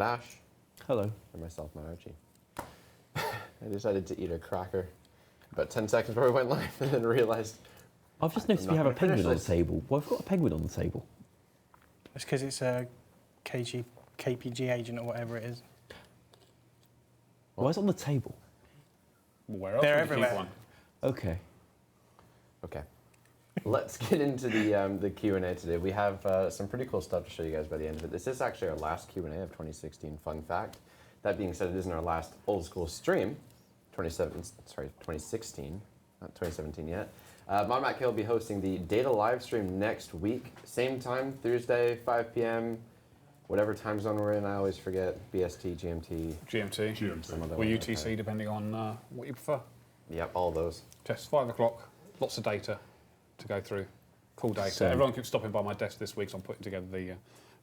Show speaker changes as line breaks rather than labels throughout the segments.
Bash.
Hello.
And myself, my Archie. I decided to eat a cracker about 10 seconds before we went live and then realized...
I've just noticed we have a penguin on the table. Well, I've got a penguin on the table.
It's because it's a KPG agent or whatever it is.
Why is it on the table?
Where else
They're
would you keep
everywhere.
one?
Okay.
Okay. Let's get into the Q&A today. We have some pretty cool stuff to show you guys by the end of it. This is actually our last Q&A of 2016, fun fact. That being said, it isn't our last old school stream, 2016, not 2017 yet. Matt K will be hosting the data live stream next week, same time, Thursday, 5 p.m., whatever time zone we're in, I always forget, BST, GMT.
GMT. Or UTC, depending on what you prefer.
Yep, all those.
Just 5 o'clock, lots of data to go through. Cool data.
So,
everyone keeps stopping by my desk this week, so I'm putting together the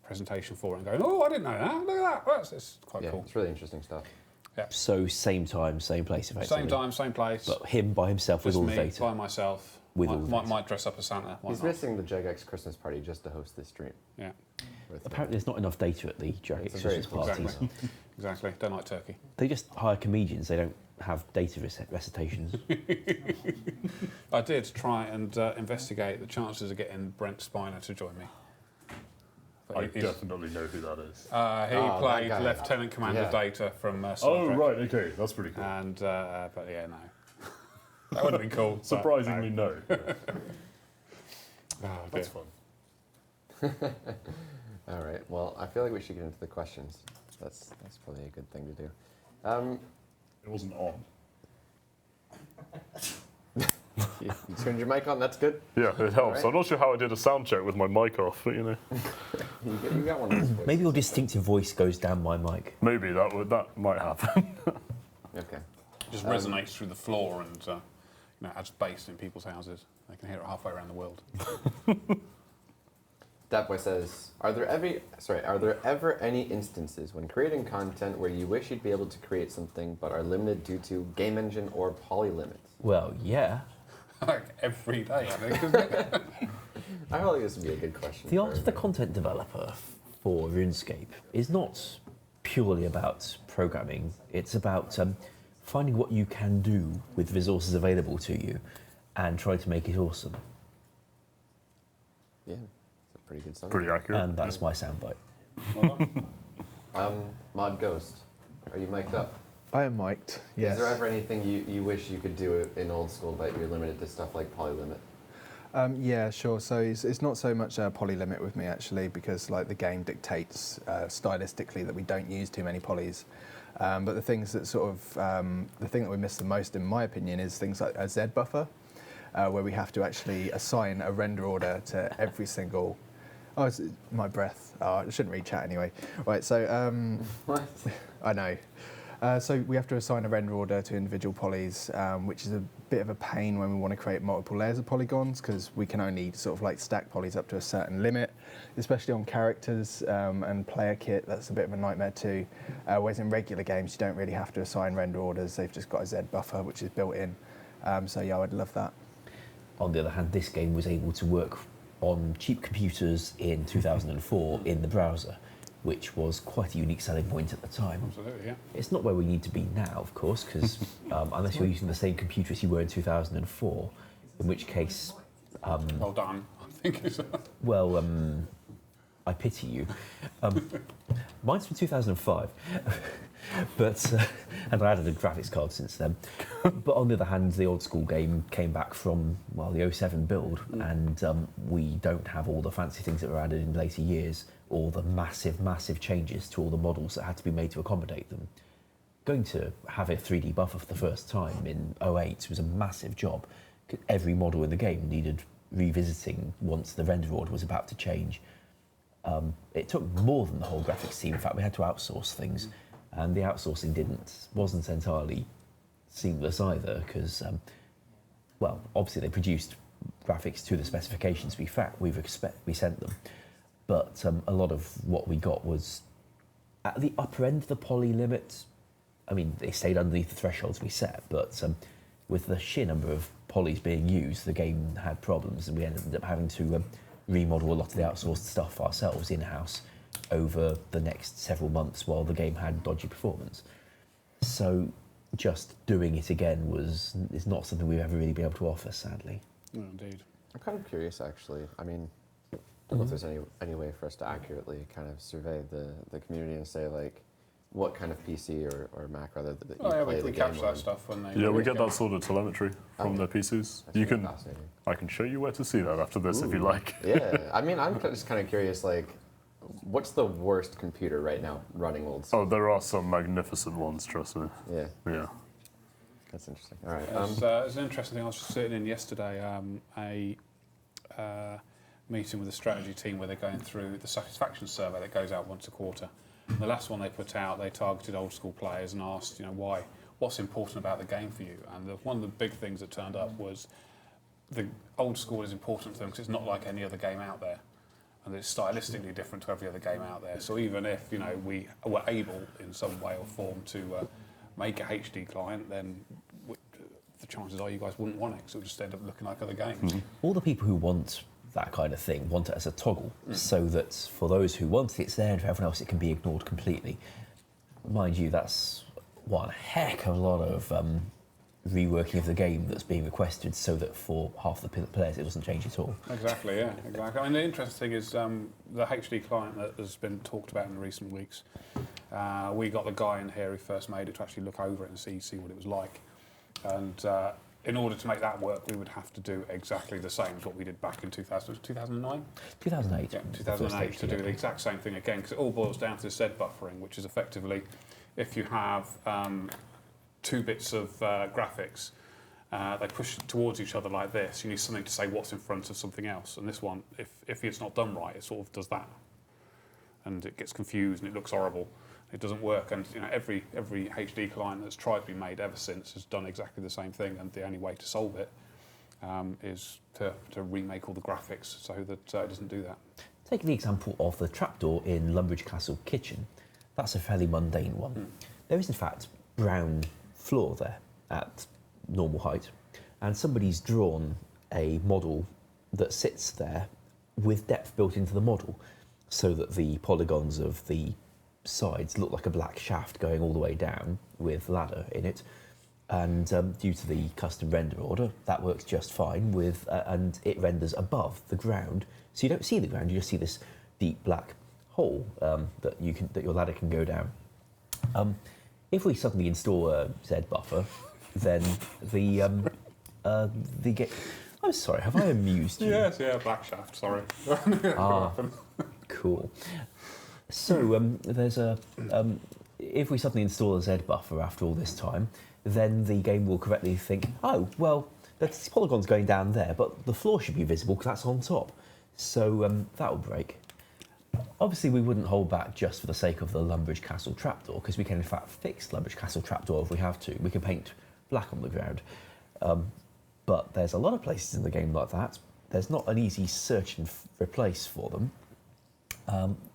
presentation for it and going, oh, I didn't know that. Look at that. It's quite cool.
It's really interesting stuff.
Yeah.
So same time, same place, effectively.
Same time, same place.
But him by himself with
Just
all
me,
the data.
by myself.
With all the data.
Might dress up as Santa. Why
He's
not?
missing the JegX Christmas party just to host this stream.
Yeah.
Apparently there's not enough data at the Jacket Christmas parties.
Exactly. Exactly. Don't like turkey.
They just hire comedians, they don't have data recitations.
I did try and investigate the chances of getting Brent Spiner to join me. But
I definitely know who that is.
He played
that guy.
Lieutenant Commander Data from Star
Oh,
Trek.
right, okay, that's pretty cool.
And, but yeah, no. That would have been cool.
Surprisingly, no.
Oh,
That's fun.
All right, well, I feel like we should get into the questions. That's probably a good thing to do.
It wasn't on.
You turned your mic on, that's good.
Yeah, it helps.
Right.
I'm not sure how I did a sound check with my mic off, but you know.
You got one of those voices.
Maybe your distinctive voice goes down my mic.
Maybe that might happen.
Okay.
It just resonates through the floor and adds bass in people's houses. They can hear it halfway around the world.
Datboy says, are there ever any instances when creating content where you wish you'd be able to create something but are limited due to game engine or poly limits?
Well, yeah.
Like every day, I think, isn't it?
I feel like this would be a good question.
The art of the content developer for RuneScape is not purely about programming. It's about finding what you can do with resources available to you and try to make it awesome.
Yeah, it's a pretty good song.
Pretty accurate.
And that's my soundbite.
Mod Ghost, are you mic'd up?
I am mic'd, yes.
Is there ever anything you wish you could do in old school but you're limited to stuff like polylimit?
Yeah, sure. So it's not so much a poly limit with me actually, because like the game dictates stylistically that we don't use too many polys. But the things that the thing that we miss the most, in my opinion, is things like a Z buffer, where we have to actually assign a render order to every single. Oh, it's my breath. Oh, I shouldn't read chat anyway. Right, so
What?
I know. So we have to assign a render order to individual polys, which is a bit of a pain when we want to create multiple layers of polygons, because we can only stack polys up to a certain limit, especially on characters and player kit. That's a bit of a nightmare too. Whereas in regular games, you don't really have to assign render orders. They've just got a Z buffer, which is built in. So yeah, I'd love that.
On the other hand, this game was able to work on cheap computers in 2004 in the browser, which was quite a unique selling point at the time.
Absolutely, yeah.
It's not where we need to be now, of course, because unless you're using the same computer as you were in 2004, in which case...
Well done, I think it's...
Well, I pity you. Mine's from 2005, but and I added a graphics card since then. But on the other hand, the old school game came back from, well, the 07 build, and we don't have all the fancy things that were added in later years, or the massive changes to all the models that had to be made to accommodate them. Going to have a 3D buffer for the first time in 08 was a massive job. Every model in the game needed revisiting once the render order was about to change. It took more than the whole graphics team. In fact, we had to outsource things, and the outsourcing wasn't entirely seamless either, because, well, obviously they produced graphics to the specifications we sent them, but a lot of what we got was at the upper end of the poly limit. I mean, they stayed underneath the thresholds we set, but with the sheer number of polys being used, the game had problems, and we ended up having to remodel a lot of the outsourced stuff ourselves in-house over the next several months while the game had dodgy performance. So just doing it again is not something we've ever really been able to offer, sadly.
No, indeed.
I'm kind of curious, actually. I mean, I don't know if there's any way for us to accurately kind of survey the community and say, like, what kind of PC or Mac, rather, that you
Oh, yeah,
play
we
the game
capture that
on.
stuff when they.
Yeah, we
when
get
they
that sort of telemetry from
Okay.
their PCs.
That's
You
really
can,
fascinating.
I can show you where to see that after this if you
Ooh.
like.
Yeah, I mean, I'm just kind of curious, like, what's the worst computer right now running old school?
Oh, there are some magnificent ones, trust me.
Yeah,
Yeah.
that's interesting. All right.
It's an interesting thing. I was just sitting in yesterday a meeting with the strategy team where they're going through the satisfaction survey that goes out once a quarter. The last one they put out, they targeted old school players and asked, what's important about the game for you? And one of the big things that turned up was the old school is important to them because it's not like any other game out there, and it's stylistically different to every other game out there. So even if we were able in some way or form to make a HD client, then the chances are you guys wouldn't want it because it would just end up looking like other games.
All the people who want that kind of thing want it as a toggle, so that for those who want it, it's there, and for everyone else, it can be ignored completely. Mind you, that's one heck of a lot of reworking of the game that's being requested, so that for half the players, it doesn't change at all.
Exactly, yeah, exactly. I mean, the interesting thing is the HD client that has been talked about in recent weeks. We got the guy in here who first made it to actually look over it and see what it was like. And in order to make that work, we would have to do exactly the same as what we did back in 2009?
2008.
Yeah,
was the first
2008 to do
HD
the exact same thing again, because it all boils down to the Z buffering, which is effectively if you have 2 bits of graphics, they push towards each other like this. You need something to say what's in front of something else. And this one, if it's not done right, it sort of does that. And it gets confused and it looks horrible. It doesn't work. And every HD client that's tried to be made ever since has done exactly the same thing. And the only way to solve it is to remake all the graphics so that it doesn't do that.
Take the example of the trapdoor in Lumbridge Castle kitchen. That's a fairly mundane one. There is, in fact, brown floor there at normal height, and somebody's drawn a model that sits there with depth built into the model, so that the polygons of the sides look like a black shaft going all the way down with ladder in it. And due to the custom render order, that works just fine with, and it renders above the ground, so you don't see the ground. You just see this deep black hole that your ladder can go down. If we suddenly install a Z buffer, then the game. I'm sorry, have I amused you?
Yes, yeah, black shaft. Sorry.
Cool. So there's a. If we suddenly install a Z buffer after all this time, then the game will correctly think, oh, well, the polygon's going down there, but the floor should be visible because that's on top. So that will break. Obviously, we wouldn't hold back just for the sake of the Lumbridge Castle trapdoor, because we can in fact fix Lumbridge Castle trapdoor if we have to. We can paint black on the ground. But there's a lot of places in the game like that. There's not an easy search and replace for them.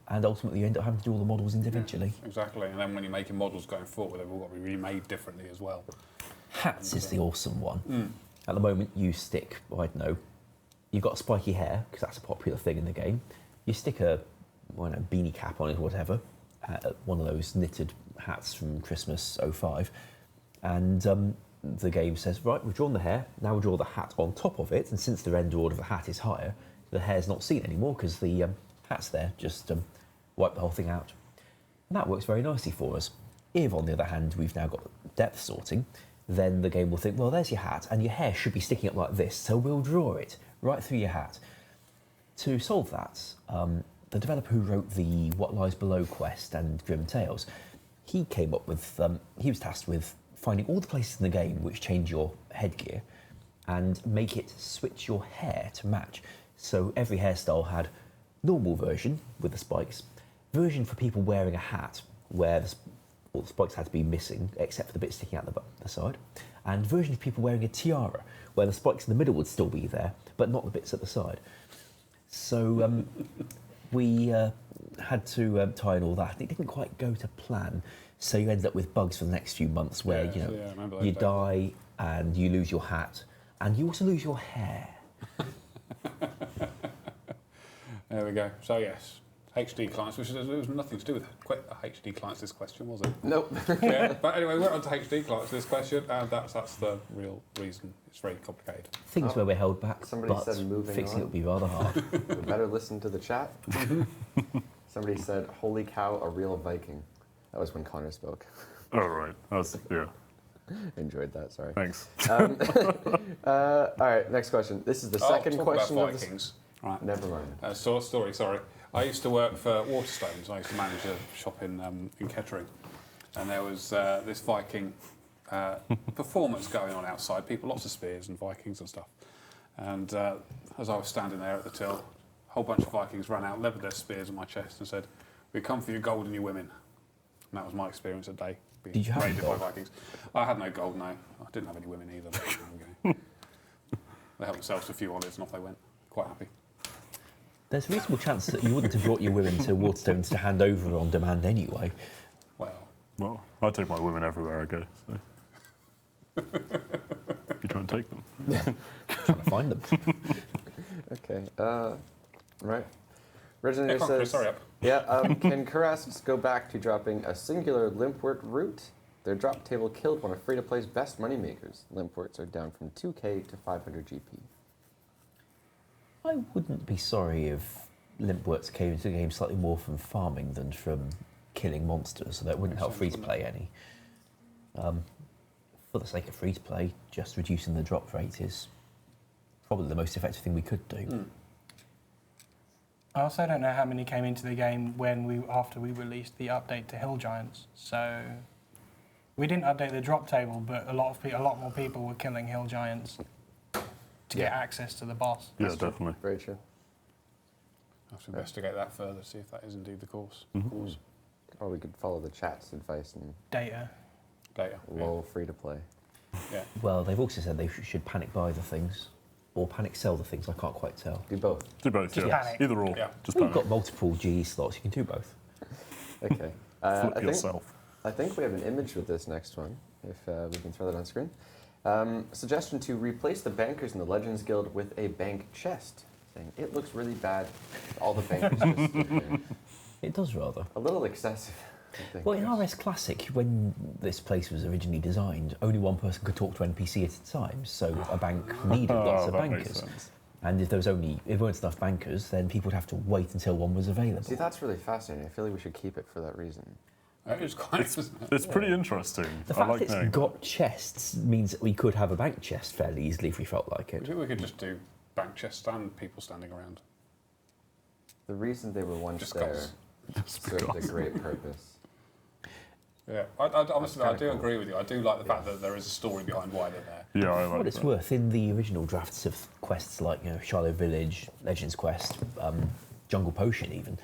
And ultimately, you end up having to do all the models individually.
Yeah, exactly. And then when you're making models going forward, they've all got to be remade differently as well.
Hats is the awesome one. At the moment, you stick, I don't know, you've got spiky hair, because that's a popular thing in the game. You stick a beanie cap on it or whatever, one of those knitted hats from Christmas '05, and the game says, right, we've drawn the hair, now we'll draw the hat on top of it, and since the render order of the hat is higher, the hair's not seen anymore because the hat's there, just wipe the whole thing out. And that works very nicely for us. If, on the other hand, we've now got depth sorting, then the game will think, well, there's your hat, and your hair should be sticking up like this, so we'll draw it right through your hat. To solve that, the developer who wrote the What Lies Below quest and Grim Tales, he came up with, he was tasked with finding all the places in the game which change your headgear and make it switch your hair to match. So every hairstyle had normal version with the spikes, version for people wearing a hat where all the spikes had to be missing except for the bit sticking out the side, and version of people wearing a tiara where the spikes in the middle would still be there but not the bits at the side. So we had to tie in all that. It didn't quite go to plan, so you ended up with bugs for the next few months where you die and you lose your hat and you also lose your hair.
There we go. So yes, HD clients, which there was nothing to do with HD clients. This question, was it?
Nope.
Yeah, but anyway, we went on to HD clients. This question, and that's the real reason. It's very complicated.
Things where we're held back,
Somebody
but
said moving
fixing
on.
it would be rather hard.
We better listen to the chat. Somebody said, "Holy cow, a real Viking." That was when Connor spoke.
Oh, right. That's, yeah.
Enjoyed that. Sorry.
Thanks.
All right, next question. This is the second
talk
question.
about
Of the
Vikings. Right.
Never mind.
Story. Sorry. I used to work for Waterstones. I used to manage a shop in Kettering, and there was this Viking performance going on outside. People, lots of spears and Vikings and stuff. And as I was standing there at the till, a whole bunch of Vikings ran out, levelled their spears on my chest, and said, "We come for your gold and your women." And that was my experience that day. Being
Did you have
raided by
gold?
Vikings. I had no gold, no. I didn't have any women either. But there we go. They helped themselves to a few olives and off they went. Quite happy.
There's a reasonable chance that you wouldn't have brought your women to Waterstones to hand over on demand anyway.
Well, I take my women everywhere I go, so. You try and take them.
Trying to find them.
Okay. Right. Resonator
Come on, Chris,
says,
hurry up.
yeah, can Kurasks go back to dropping a singular Limpwurt route? Their drop table killed one of free-to-play's best moneymakers. Limpwurts are down from 2k to 500 GP.
I wouldn't be sorry if Limpwurts came into the game slightly more from farming than from killing monsters, so that wouldn't help free to play any. For the sake of free to play, just reducing the drop rate is probably the most effective thing we could do.
I also don't know how many came into the game after we released the update to Hill Giants. So we didn't update the drop table, but a lot more people were killing Hill Giants to get access to the boss.
Yeah, definitely.
Very true.
I have to investigate that further, see if that is indeed the cause. Cause.
Or we could follow the chat's advice and
Data.
Data.
low free-to-play.
Yeah.
Well, they've also said they should panic buy the things, or panic sell the things, I can't quite tell.
Do both.
Do both,
Just
yeah.
panic.
Either or.
Yeah.
Just
Well,
panic.
you've got multiple GE slots, you can do both.
Okay.
Flip yourself.
I think we have an image with this next one, if we can throw that on screen. Suggestion to replace the bankers in the Legends Guild with a bank chest. Saying it looks really bad. All the bankers just sit there.
It does rather.
A little excessive, I think.
Well, in RS Classic, when this place was originally designed, only one person could talk to an NPC at a time, so a bank needed lots of
that makes
bankers.
sense.
And if there weren't enough bankers, then people would have to wait until one was available.
See, that's really fascinating. I feel like we should keep it for that reason.
It's quite, isn't it?
It's pretty interesting.
The
I
fact
like
that it's
knowing
got chests means that we could have a bank chest fairly easily if we felt like it.
We could just do bank chest and people standing around.
The reason they were once
Just
there
goals.
served a great purpose.
Yeah, honestly, I
kinda
do
cool.
agree with you. I do like the fact that there is a story behind why they're there.
Yeah, I
For what
like
it's
that.
worth, in the original drafts of quests like Shiloh Village, Legends Quest, Jungle Potion even,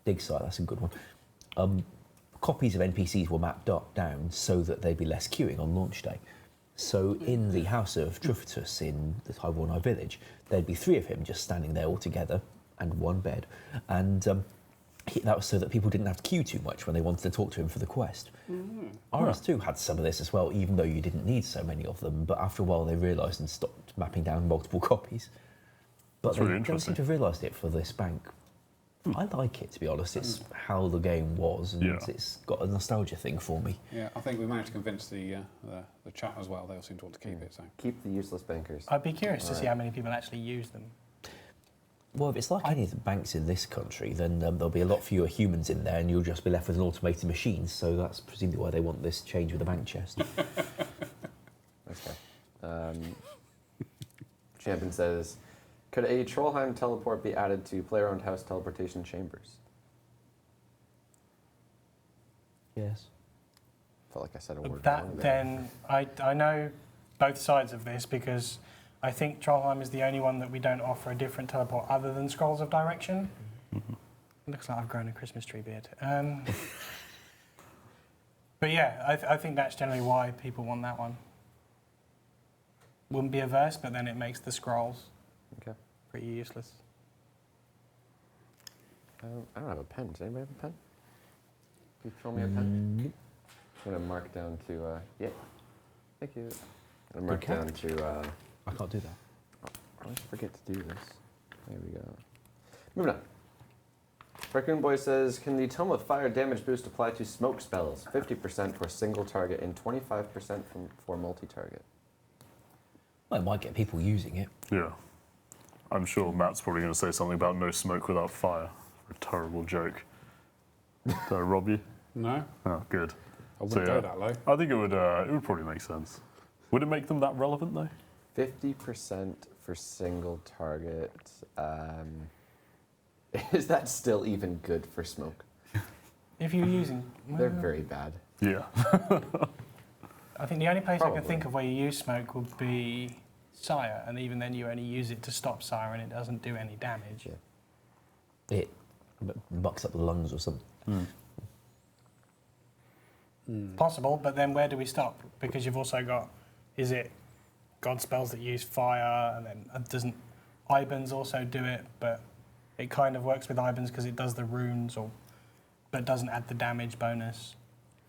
Dig Site, that's a good one, copies of NPCs were mapped down so that there'd be less queuing on launch day. So in the house of Trufitus in the Taiwanai village, there'd be 3 of him just standing there all together and one bed. And that was so that people didn't have to queue too much when they wanted to talk to him for the quest. RS2 had some of this as well, even though you didn't need so many of them. But after a while, they realised and stopped mapping down multiple copies. But
That's
they
really
don't seem
interesting.
to have realised it for this bank. I like it, to be honest. It's how the game was, and
Yeah.
it's got a nostalgia thing for me.
Yeah, I think we managed to convince the chat as well. They all seem to want to keep it. So
Keep the useless bankers.
I'd be curious to see how many people actually use them.
Well, if it's like any of the banks in this country, then there'll be a lot fewer humans in there, and you'll just be left with an automated machine. So that's presumably why they want this change with the bank chest.
Okay. Champion says, could a Trollheim teleport be added to player-owned house teleportation chambers?
Yes.
Felt like I said a word wrong
That
there.
then, I know both sides of this because I think Trollheim is the only one that we don't offer a different teleport other than Scrolls of Direction. Looks like I've grown a Christmas tree beard. But yeah, I think that's generally why people want that one. Wouldn't be averse, but then it makes the scrolls
Okay.
pretty useless.
I don't have a pen. Does anybody have a pen? Can you throw me a pen? I'm going to mark down to, yeah. Thank you. I'm going to mark down to,
I can't do that.
I always forget to do this. There we go. Moving on. Raccoon Boy says, can the Tome of Fire damage boost apply to smoke spells? 50% for single target and 25% for multi-target.
Well, it might get people using it.
Yeah. I'm sure Matt's probably going to say something about no smoke without fire. A terrible joke. Did I rob you?
No,
Oh, good.
I wouldn't go that low.
I think it would probably make sense. Would it make them that relevant, though?
50% for single target. Is that still even good for smoke?
If you're using...
They're very bad.
Yeah.
I think the only place I
Probably.
can think of where you use smoke would be Sire, and even then you only use it to stop Sire and it doesn't do any damage.
Yeah.
It mucks up the lungs or something.
Possible, but then where do we stop? Because you've also got, is it God spells that use fire, and then doesn't Ibans also do it? But it kind of works with Ibans because it does the runes, but doesn't add the damage bonus.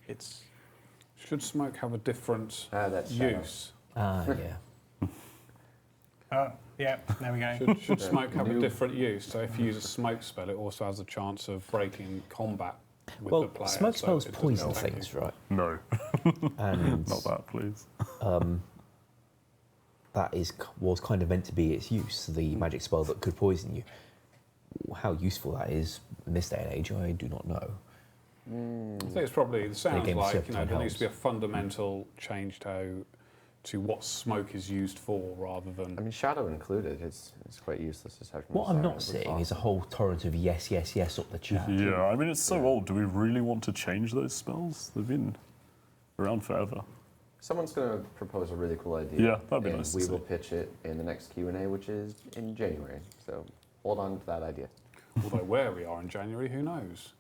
It's
Should smoke have a different
That's shadow.
use?
Yeah.
yeah, there we go.
Should smoke have a
New-
different use? So if you use a smoke spell, it also has a chance of breaking combat with
Well,
the player.
smoke
so
spells
it doesn't
poison
affect
things,
you.
right?
No,
And
not that, please.
that was kind of meant to be its use, the magic spell that could poison you. How useful that is in this day and age, I do not know.
I think it's probably, it sounds
game
like,
serpentine
there needs to be a
helps.
fundamental change to what smoke is used for rather than...
I mean, shadow included. It's quite useless as
What I'm not seeing is a whole torrent of yes, yes, yes up the chat.
Yeah, I mean, it's so old. Do we really want to change those spells? They've been around forever.
Someone's going to propose a really cool idea.
Yeah, that'd be
and
nice to
we
see.
will pitch it in the next Q&A, which is in January. So hold on to that idea.
Although where we are in January, who knows?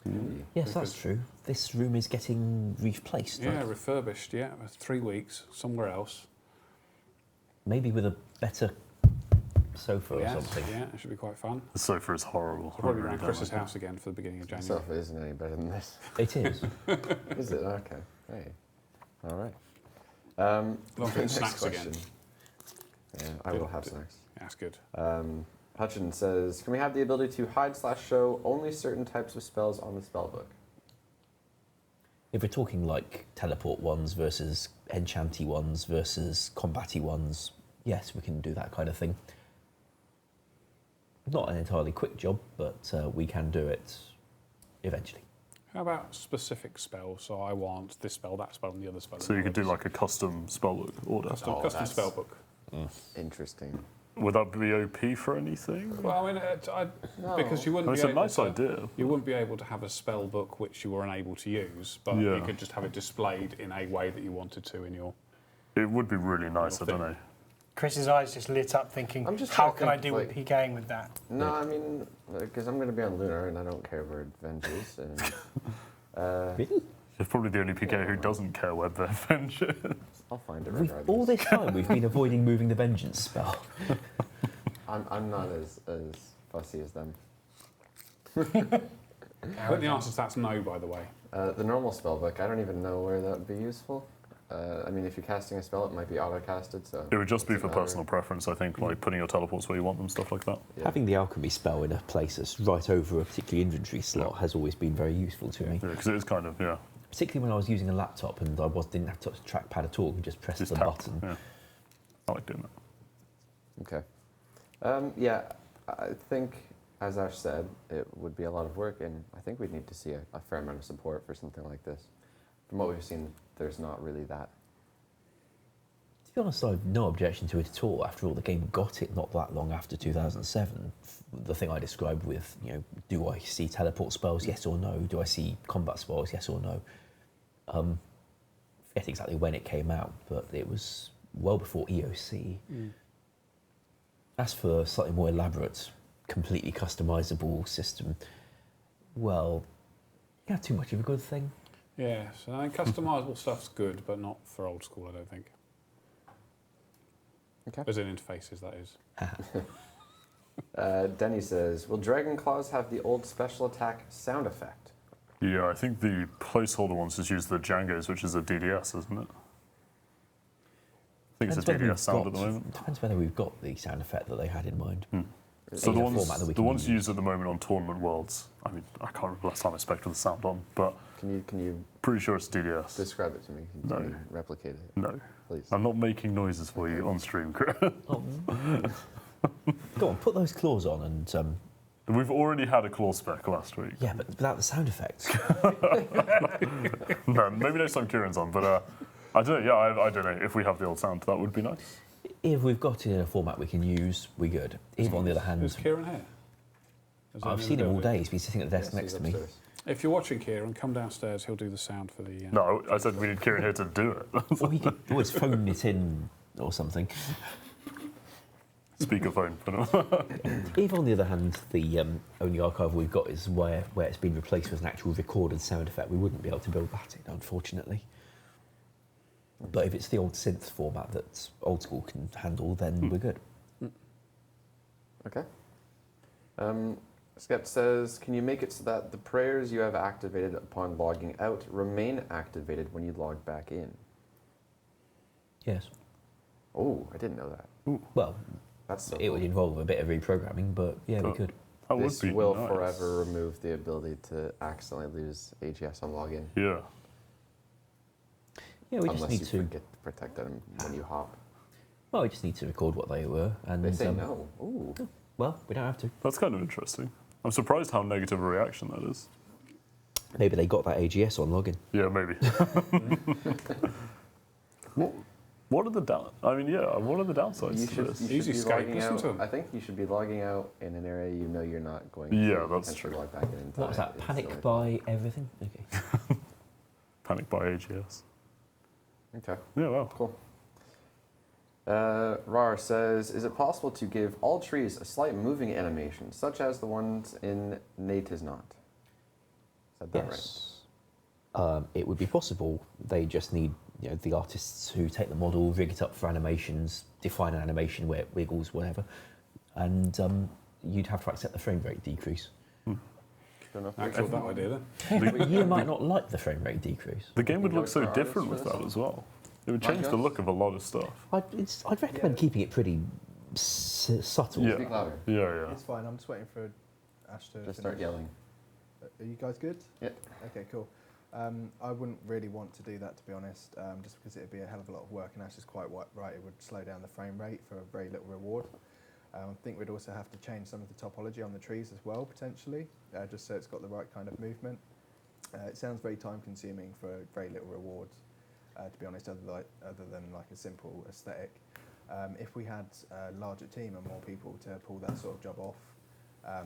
Yes, that's true. This room is getting replaced.
Yeah,
Right?
refurbished, yeah, 3 weeks, somewhere else.
Maybe with a better sofa or
Yeah,
something.
yeah, it should be quite fun.
The sofa is horrible.
I'll probably
I
be around
don't
Chris's
like it.
house again for the beginning of January.
Sofa isn't any better than this.
It is.
Is it? Okay. Hey. All right.
Don't forget
next
snacks again.
question. Yeah, I will have snacks.
Yeah, that's good.
Hutchin says, can we have the ability to hide/show only certain types of spells on the spellbook?
If we're talking like teleport ones versus enchanty ones versus combatty ones, yes, we can do that kind of thing. Not an entirely quick job, but we can do it eventually.
How about specific spells? So I want this spell, that spell, and the other spell.
So you
and
could do
others.
like a custom spellbook order.
custom
that's-
spell book.
Interesting.
Would that be OP for anything?
Well, I mean,
No.
because you
I
wouldn't
mean,
be
it's a
able
nice
to,
idea.
You wouldn't be able to have a spell book which you were unable to use, but
Yeah.
you could just have it displayed in a way that you wanted to in your.
It would be really nice, I don't know.
Chris's eyes just lit up thinking,
I'm just
how
trying to
can I
think,
do
like-
what he going with that?
No, I mean, because I'm going to be on Lunar and I don't care where Vengeance and
Really?
It's probably the only PK who doesn't care where their vengeance.
I'll find it
We've,
regardless.
all this time we've been avoiding moving the vengeance spell.
I'm not as fussy as them.
I think the answer to that's no, by the way.
The normal spellbook, I don't even know where that would be useful. I mean, if you're casting a spell, it might be auto-casted, so...
It would just be
doesn't
for
matter.
personal preference, I think, like putting your teleports where you want them, stuff like that.
Yeah.
Having the alchemy spell in a place that's right over a particular inventory slot has always been very useful to me.
Yeah, because it is kind of, yeah,
Particularly when I was using a laptop and I didn't have to touch the trackpad at all and just press
just
the
tap.
button.
Yeah. I like doing that.
Okay. Yeah, I think, as Ash said, it would be a lot of work, and I think we'd need to see a fair amount of support for something like this. From what we've seen, there's not really that.
To be honest, I have no objection to it at all. After all, the game got it not that long after 2007. The thing I described with, do I see teleport spells, yes or no? Do I see combat spells, yes or no? Forget exactly when it came out, but it was well before EOC. As for a slightly more elaborate, completely customizable system, well, not too much of a good thing.
Yeah, so I think customizable stuff's good, but not for old school, I don't think.
Okay.
As in interfaces, that is.
Denny says, will Dragon Claws have the old special attack sound effect?
Yeah, I think the placeholder ones just use the Django's, which is a DDS, isn't it? I think it's a
Depends whether
DDS sound at the
we've
moment.
Depends whether we've got the sound effect that they had in mind.
So
Either format that we
the
can
ones
use.
used at the moment on Tournament Worlds, I mean, I can't remember last time I spec'd with the sound on, but
Can you
pretty sure it's DDS.
describe it to me? Can
No.
you replicate it,
No.
please?
I'm not making noises for you on stream.
Oh. Go on, put those claws on and
We've already had a claw spec last week.
yeah, but without the sound effects.
No, maybe next time Kieran's on, but I don't know. Yeah, I don't know. If we have the old sound, that would be nice.
If we've got it in a format we can use, we're good. If on the other hand,
Is Kieran here? Is he
I've
in
seen
the
him all
building?
day. He's been sitting at the desk
Yes,
next
he's
to me.
upstairs.
If you're watching Kieran, come downstairs. He'll do the sound for the.
No, I said we need Kieran here to do it.
Or he could always phone it in or something.
Speakerphone.
If on the other hand, the only archive we've got is where it's been replaced with an actual recorded sound effect, we wouldn't be able to build that in, unfortunately. But if it's the old synth format that old school can handle, then we're good.
Okay. Skept says, can you make it so that the prayers you have activated upon logging out remain activated when you log back in?
Yes.
Oh, I didn't know that.
Well,
That's so
it would
cool.
involve a bit of reprogramming, but yeah, we
But-
could.
That
This
would be
will
nice.
forever remove the ability to accidentally lose AGS on login.
Yeah.
Yeah, we just
unless
need
you
to.
forget to protect them when you hop.
Well, we just need to record what they were, and
They say no. Ooh.
well, we don't have to.
That's kind of interesting. I'm surprised how negative a reaction that is.
Maybe they got that AGS on login.
Yeah, maybe. What are the what are the downsides
You
to
should,
this?
you
Easy
should be
Skype,
logging
listen
out.
to 'em.
I think you should be logging out in an area you know you're not going
Yeah,
to
that's
potentially
true.
log back in time.
What was that?
It's
Panic
silly.
by everything? Okay.
Panic by AGS.
Okay,
Yeah, well.
cool. Rar says, is it possible to give all trees a slight moving animation, such as the ones in Nate is Not? Said that right?
Yes. It would be possible. They just need the artists who take the model, rig it up for animations, define an animation where it wiggles, whatever, and you'd have to accept the frame rate decrease.
Don't know if
I killed that idea then.
You might not like the frame rate decrease.
The game would
go
look so
for
different
artists
with
for
that
this
as well. It would
Like
change the
us?
look of a lot of stuff.
I'd recommend keeping it pretty subtle.
Yeah.
Speak louder.
Yeah.
It's fine. I'm just waiting for Ash to
Just start
finish.
yelling.
Are you guys good?
Yep.
Okay, cool. I wouldn't really want to do that, to be honest, just because it would be a hell of a lot of work, and Ash is quite right. It would slow down the frame rate for very little reward. I think we'd also have to change some of the topology on the trees as well, potentially, just so it's got the right kind of movement. It sounds very time-consuming for very little reward, to be honest, other than like a simple aesthetic. If we had a larger team and more people to pull that sort of job off,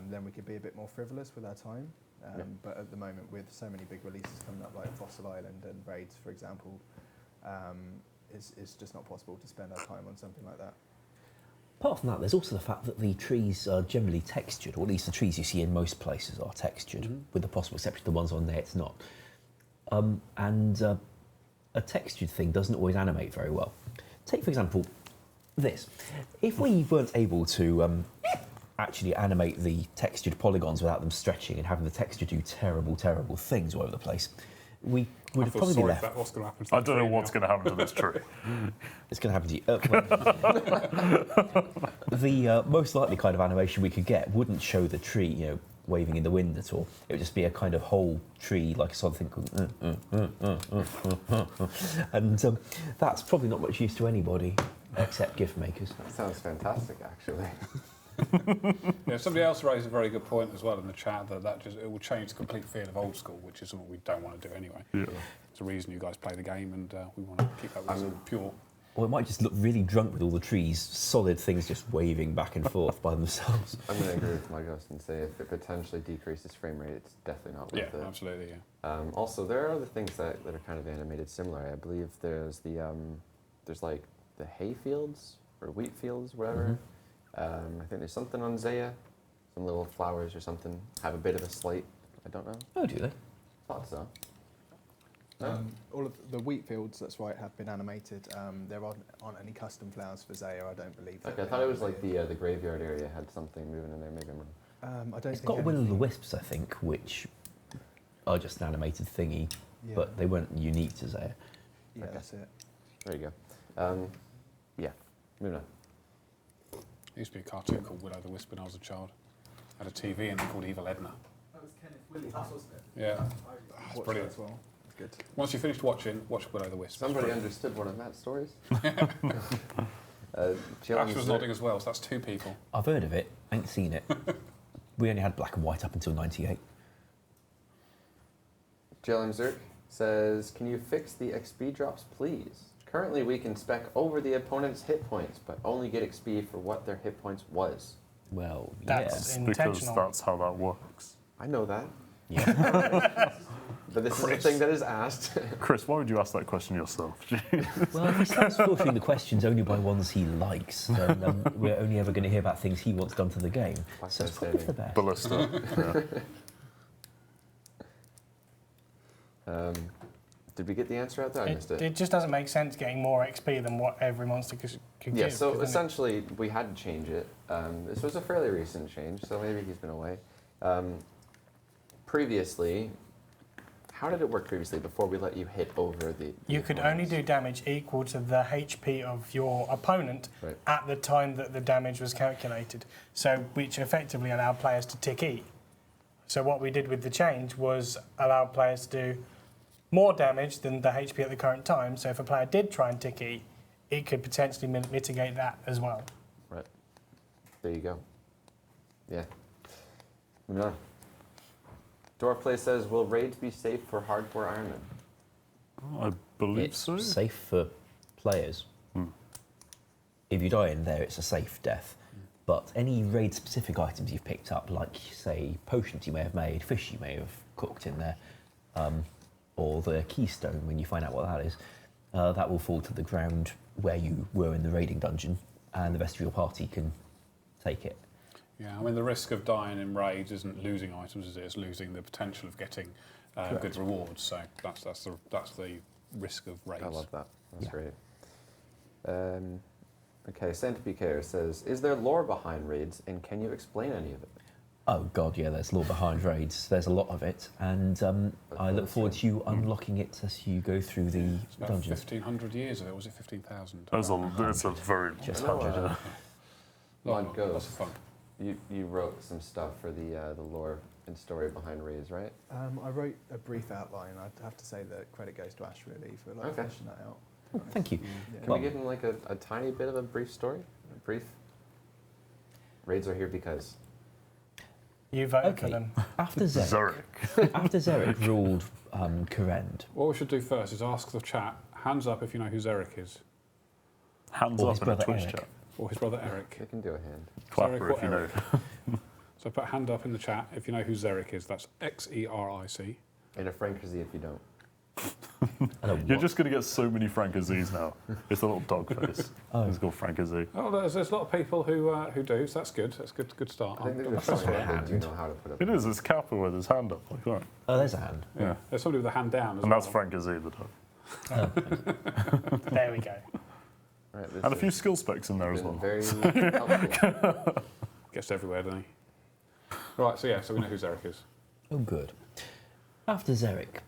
then we could be a bit more frivolous with our time.
Yeah.
But at the moment, with so many big releases coming up, like Fossil Island and Raids, for example, it's just not possible to spend our time on something like that.
Apart from that, there's also the fact that the trees are generally textured, or at least the trees you see in most places are textured, with the possible exception of the ones on there it's not. A textured thing doesn't always animate very well. Take, for example, this. If we weren't able to actually animate the textured polygons without them stretching and having the texture do terrible, terrible things all over the place, we would have probably be left.
What's going to happen to
I
the
don't know
tree
what's
now.
going to happen to this tree.
It's going to happen to you. The most likely kind of animation we could get wouldn't show the tree, waving in the wind at all. It would just be a kind of whole tree, like a sort of thing called. And that's probably not much use to anybody except gift makers.
That sounds fantastic, actually.
Yeah, somebody else raised a very good point as well in the chat that it will change the complete feel of old school, which is something we don't want to do anyway.
Yeah.
It's the reason you guys play the game, and we want to keep that reason pure.
Or it might just look really drunk with all the trees, solid things just waving back and forth by themselves.
I'm going to agree with my ghost and say if it potentially decreases frame rate, it's definitely not
Yeah,
worth it.
absolutely. Yeah.
Also, there are other things that are kind of animated similar. I believe there's there's like the hay fields or wheat fields, whatever. I think there's something on Zaya, some little flowers or something, have a bit of a slate. I don't know.
Oh, do they?
Thought so.
All of the wheat fields, that's right, have been animated. There aren't any custom flowers for Zaya, I don't believe.
Okay, I thought it was like the graveyard area had something moving in there. Maybe I'm wrong.
I don't
It's
think
got Will o' the
anything-
Wisps, I think, which are just an animated thingy,
Yeah.
but they weren't unique to Zaya.
Yeah, that's it.
There you go. Yeah, moving on.
used to be a cartoon called Will O' the Wisp when I was a child. I had a TV and they called Evil Edna.
That was Kenneth Williams, wasn't it?
Yeah.
I watched
brilliant.
that as well. Good.
Once you finished watching, watch Will O' the Wisp.
Somebody understood one of Matt's stories.
Ash was nodding as well, so that's 2 people.
I've heard of it, ain't seen it. We only had black and white up until '98.
JLM Zerk says, can you fix the XP drops, please? Currently, we can spec over the opponent's hit points, but only get XP for what their hit points was.
Well,
That's
yeah.
Because
intentional.
that's how that works.
I know that,
Yeah.
but this is
Chris.
the thing that is asked.
Chris, why would you ask that question yourself?
Well, if he starts filtering the questions only by ones he likes, then we're only ever going to hear about things he wants done to the game.
That's
So it's probably for the best.
Ballista. Yeah.
Did we get the answer out there? I missed it.
It just doesn't make sense getting more XP than what every monster could
Yeah,
give.
so
doesn't it?
essentially we had to change it. This was a fairly recent change, so maybe he's been away. Previously, how did it work previously before we let you hit over the
You could only do damage equal to the HP of your opponent
Right.
at the time that the damage was calculated, so which effectively allowed players to tick E. So what we did with the change was allow players to do more damage than the HP at the current time, so if a player did try and tick E, it could potentially mitigate that as well.
Right. There you go. Yeah. Moving on. Dwarfplay says, will raids be safe for hardcore Ironman?
I believe
It's
so.
safe for players. If you die in there, it's a safe death. But any raid-specific items you've picked up, like, say, potions you may have made, fish you may have cooked in there, or the keystone, when you find out what that is, that will fall to the ground where you were in the raiding dungeon, and the rest of your party can take it.
Yeah, I mean, the risk of dying in raids isn't losing items, is it? It's losing the potential of getting good rewards. So that's the risk of raids.
I love that. That's
Yeah.
great. Okay, Centipede says, is there lore behind raids, and can you explain any of it?
Oh god, yeah, there's lore behind raids. There's a lot of it, and I look forward to you unlocking it as you go through the
It's about
dungeons.
1,500 years of it, was it 15,000?
It's a very
Just
I know,
100.
Lord
Lots
Ghost,
of fun.
you wrote some stuff for the lore and story behind raids, right?
I wrote a brief outline. I'd have to say that credit goes to Ash really for like
Okay.
fleshing that out.
Oh, thank you.
Yeah.
Can
Well-
we give him like a tiny bit of a brief story? A brief? Raids are here because.
You voted for
Okay.
them.
After Zerek,
Zurich.
ruled Korend,
What we should do first is ask the chat, hands up if you know who Zerek is,
Hands
Or
up
his
in a
brother
Twitch
Eric.
chat.
or his brother Eric.
They can do a hand.
Clapper
Zurich or
if you know.
Eric? So put a hand up in the chat if you know who Zerek is. That's Xeric.
And a Frankrzy if you don't.
I don't
You're
what-
just going to get so many Frankazis now. It's a little dog face.
Oh.
It's called Frankazee.
Oh, there's a lot of people who do, so that's good. That's good. Good start.
I think they're
I'm
just
impressed
showing
with
that
it.
they do know how to put up.
It is. It's Kappa with his hand up like that.
Oh, there's a hand.
Yeah. There's somebody with a hand down as
And
well.
that's Frankazee, the dog.
There we go.
Right, this
And a
has
few skill specs in there as
been
well.
very helpful.
Gets everywhere, doesn't he? Right. So yeah. So we know who Zerek is.
Oh, good. After Zerek,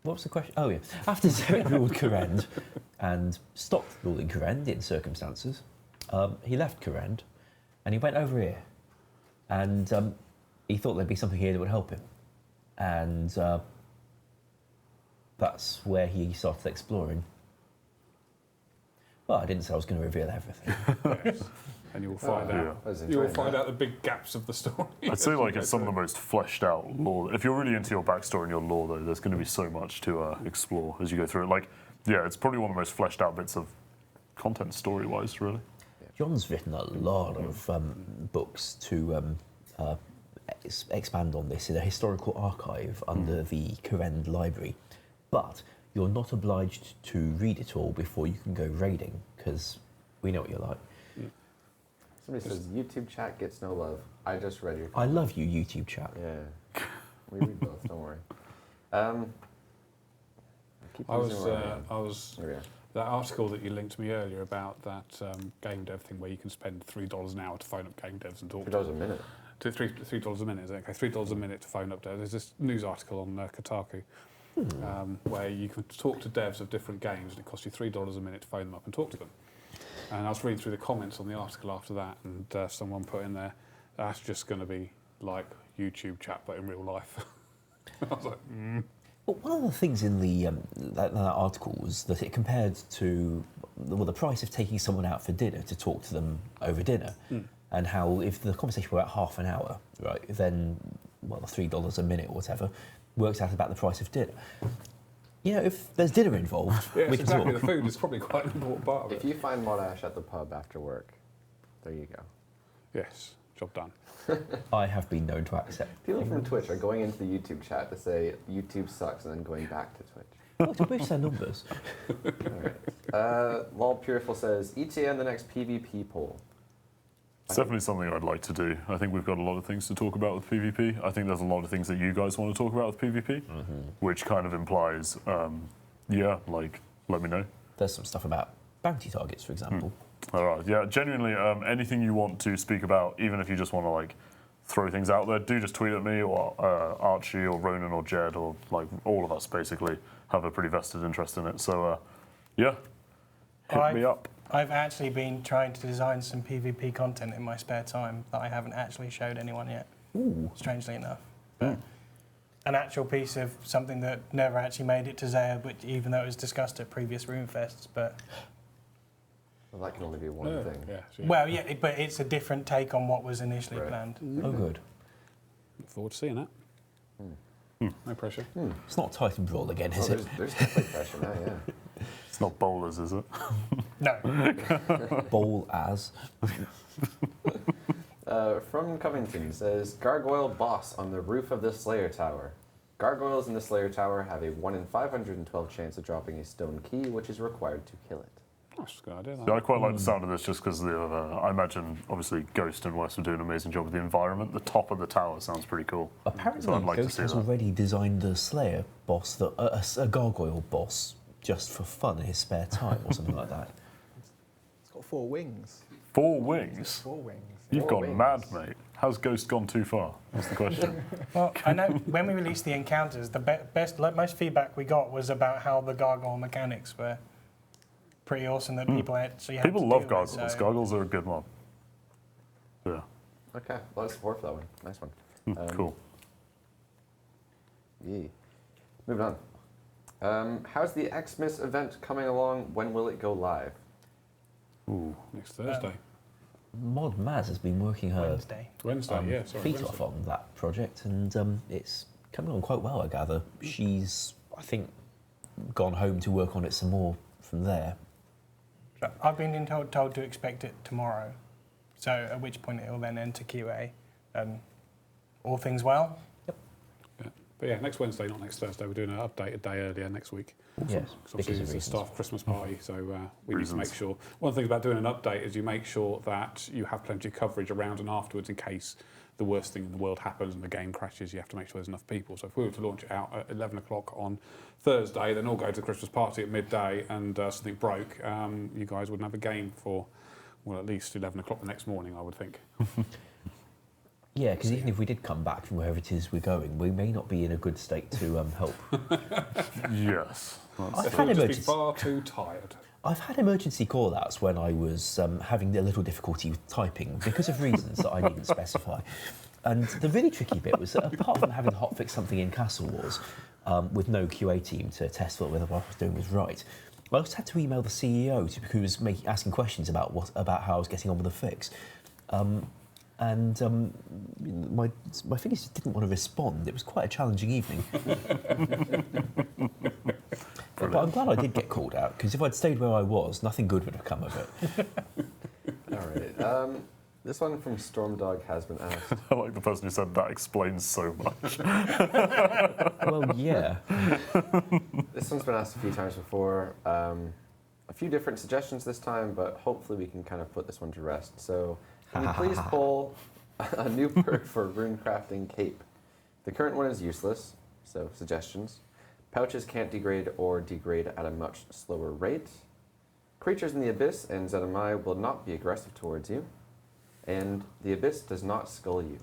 what was the question? Oh, yeah. After Zerek ruled Korend and stopped ruling Korend in circumstances, he left Korend and he went over here. And he thought there'd be something here that would help him. And that's where he started exploring. Well, I didn't say I was going to reveal everything.
Yes. And you will find
yeah.
out.
I was
You will
enjoying
find
that.
out the big gaps of the story.
I'd say like it's some of the most fleshed out lore. If you're really into your backstory and your lore, though, there's going to be so much to explore as you go through it. Like, yeah, it's probably one of the most fleshed out bits of content story-wise, really.
John's written a lot of books to expand on this in a historical archive under the Korend Library. But you're not obliged to read it all before you can go raiding, because we know what you're like.
Somebody says YouTube chat gets no love. I just read your.
I love you, YouTube chat.
Yeah, we read both. Don't worry. Keep
I
using where
I was
There we are.
that article that you linked to me earlier about that game dev thing where you can spend $3 an hour to phone up game devs and talk to
$3 a minute.
to $3 a minute, is it? Okay, $3 a minute to phone up devs. There's this news article on Kotaku where you can talk to devs of different games and it costs you $3 a minute to phone them up and talk to them. And I was reading through the comments on the article after that, and someone put in there, that's just going to be like YouTube chat, but in real life. I was like,
Well, one of the things in the that article was that it compared to the price of taking someone out for dinner to talk to them over dinner, and how if the conversation were at half an hour, right, then $3 a minute or whatever works out about the price of dinner. You know, if there's dinner involved,
yeah,
we
it's
can
exactly.
talk.
The food is probably quite an important part of
If
it.
you find Modash at the pub after work, there you go.
Yes, job done.
I have been known to accept.
People from Twitch are going into the YouTube chat to say YouTube sucks and then going back to Twitch.
Well, to boost their numbers.
Alright. Lol Pureful says, ETN the next PvP poll.
It's definitely something I'd like to do. I think we've got a lot of things to talk about with PvP. I think there's a lot of things that you guys want to talk about with PvP, which kind of implies, like, let me know.
There's some stuff about bounty targets, for example.
All right, yeah, genuinely, anything you want to speak about, even if you just want to, like, throw things out there, do just tweet at me, or Archie, or Ronan, or Jed, or, like, all of us, basically, have a pretty vested interest in it. So, hit me up.
I've actually been trying to design some PvP content in my spare time that I haven't actually showed anyone yet.
Ooh.
Strangely enough. But an actual piece of something that never actually made it to Zaya, but even though it was discussed at previous RuneFests. But
Well, that can only be one thing.
Yeah,
well, yeah, but it's a different take on what was initially
Right.
planned.
Oh, good.
Look forward to seeing that. No pressure.
It's not Titan Brawl again,
Oh,
is it?
there's definitely pressure now, yeah.
It's not bowlers, is it?
No.
Bowl as.
From Covington says, Gargoyle boss on the roof of the Slayer Tower. Gargoyles in the Slayer Tower have a 1 in 512 chance of dropping a stone key, which is required to kill it.
That's a good idea.
Yeah, I quite like the sound of this just because I imagine, obviously, Ghost and Wes are doing an amazing job with the environment. The top of the tower sounds pretty cool.
Apparently,
So I'd like to
Ghost
see
has
that.
already designed the Slayer boss, a Gargoyle boss, just for fun in his spare time or something like that.
It's got 4 wings.
4 wings?
4 wings.
You've
4
gone
wings.
mad, mate. How's Ghost gone too far? That's the question.
Well, I know when we released the encounters, the most feedback we got was about how the gargoyle mechanics were pretty awesome. That people actually had
People
to
love
deal with,
gargoyles.
so-
Gargoyles are a good mob. Yeah,
Okay, a lot of support for that one. Nice one.
cool.
Yeah. Moving on. How's the Xmas event coming along? When will it go live?
Ooh.
Next Thursday.
Mod Maz has been working her
Wednesday, yeah, sorry.
feet
Wednesday.
off on that project, and it's coming along quite well, I gather. She's, I think, gone home to work on it some more from there.
So I've been told to expect it tomorrow, so at which point it will then enter QA. All things well.
Yeah. But yeah, next Wednesday, not next Thursday. We're doing an update a day earlier next week.
Yes,
Because
because
obviously
of
it's the
reasons.
staff Christmas party, so we need to
Reasons.
make sure. One of the things about doing an update is you make sure that you have plenty of coverage around and afterwards in case the worst thing in the world happens and the game crashes. You have to make sure there's enough people. So if we were to launch it out at 11 o'clock on Thursday, then all go to the Christmas party at midday and something broke, you guys wouldn't have a game for, well, at least 11 o'clock the next morning, I would think.
Yeah, because even if we did come back from wherever it is we're going, we may not be in a good state to help.
Yes.
I've had
We'll just be
emergency.
far too tired.
I've had emergency call-outs when I was having a little difficulty with typing because of reasons that I needn't specify. And the really tricky bit was that apart from having to hotfix something in Castle Wars with no QA team to test whether what I was doing was right, I also had to email the CEO who was asking questions about how I was getting on with the fix. My fingers just didn't want to respond. It was quite a challenging evening. But I'm glad I did get called out, because if I'd stayed where I was, nothing good would have come of it.
All right. This one from Stormdog has been asked.
I like the person who said that explains so much.
Well, yeah.
This one's been asked a few times before. A few different suggestions this time, but hopefully we can kind of put this one to rest. So, can you please pull a new perk for Runecrafting Cape? The current one is useless, so suggestions. Pouches can't degrade or degrade at a much slower rate. Creatures in the Abyss and Zenomai will not be aggressive towards you. And the Abyss does not skull you.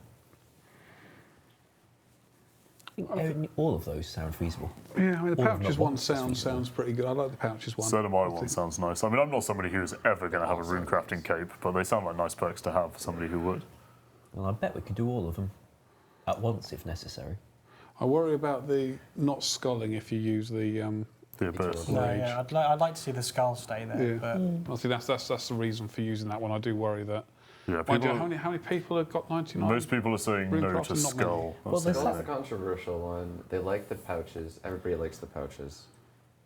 I think all of those sound feasible.
Yeah, I mean, the
All of
pouches
them
one
are feasible.
sounds pretty good. I like the pouches one.
Certified one sounds nice. I mean, I'm not somebody who's ever going to have a runecrafting cape, but they sound like nice perks to have for somebody who would.
Well, I bet we could do all of them at once if necessary.
I worry about the not sculling if you use the.
The abyss.
No,
Rage.
yeah, I'd like to see the skull stay there.
Yeah.
But
I think that's the reason for using that one. I do worry that.
Yeah,
Mind you,
people,
how many people have got 99?
most people are saying no
Runecrafting,
to
not many.
skull.
Well,
That's
there's
the
Skull's
that-
the controversial one. They like the pouches. Everybody likes the pouches.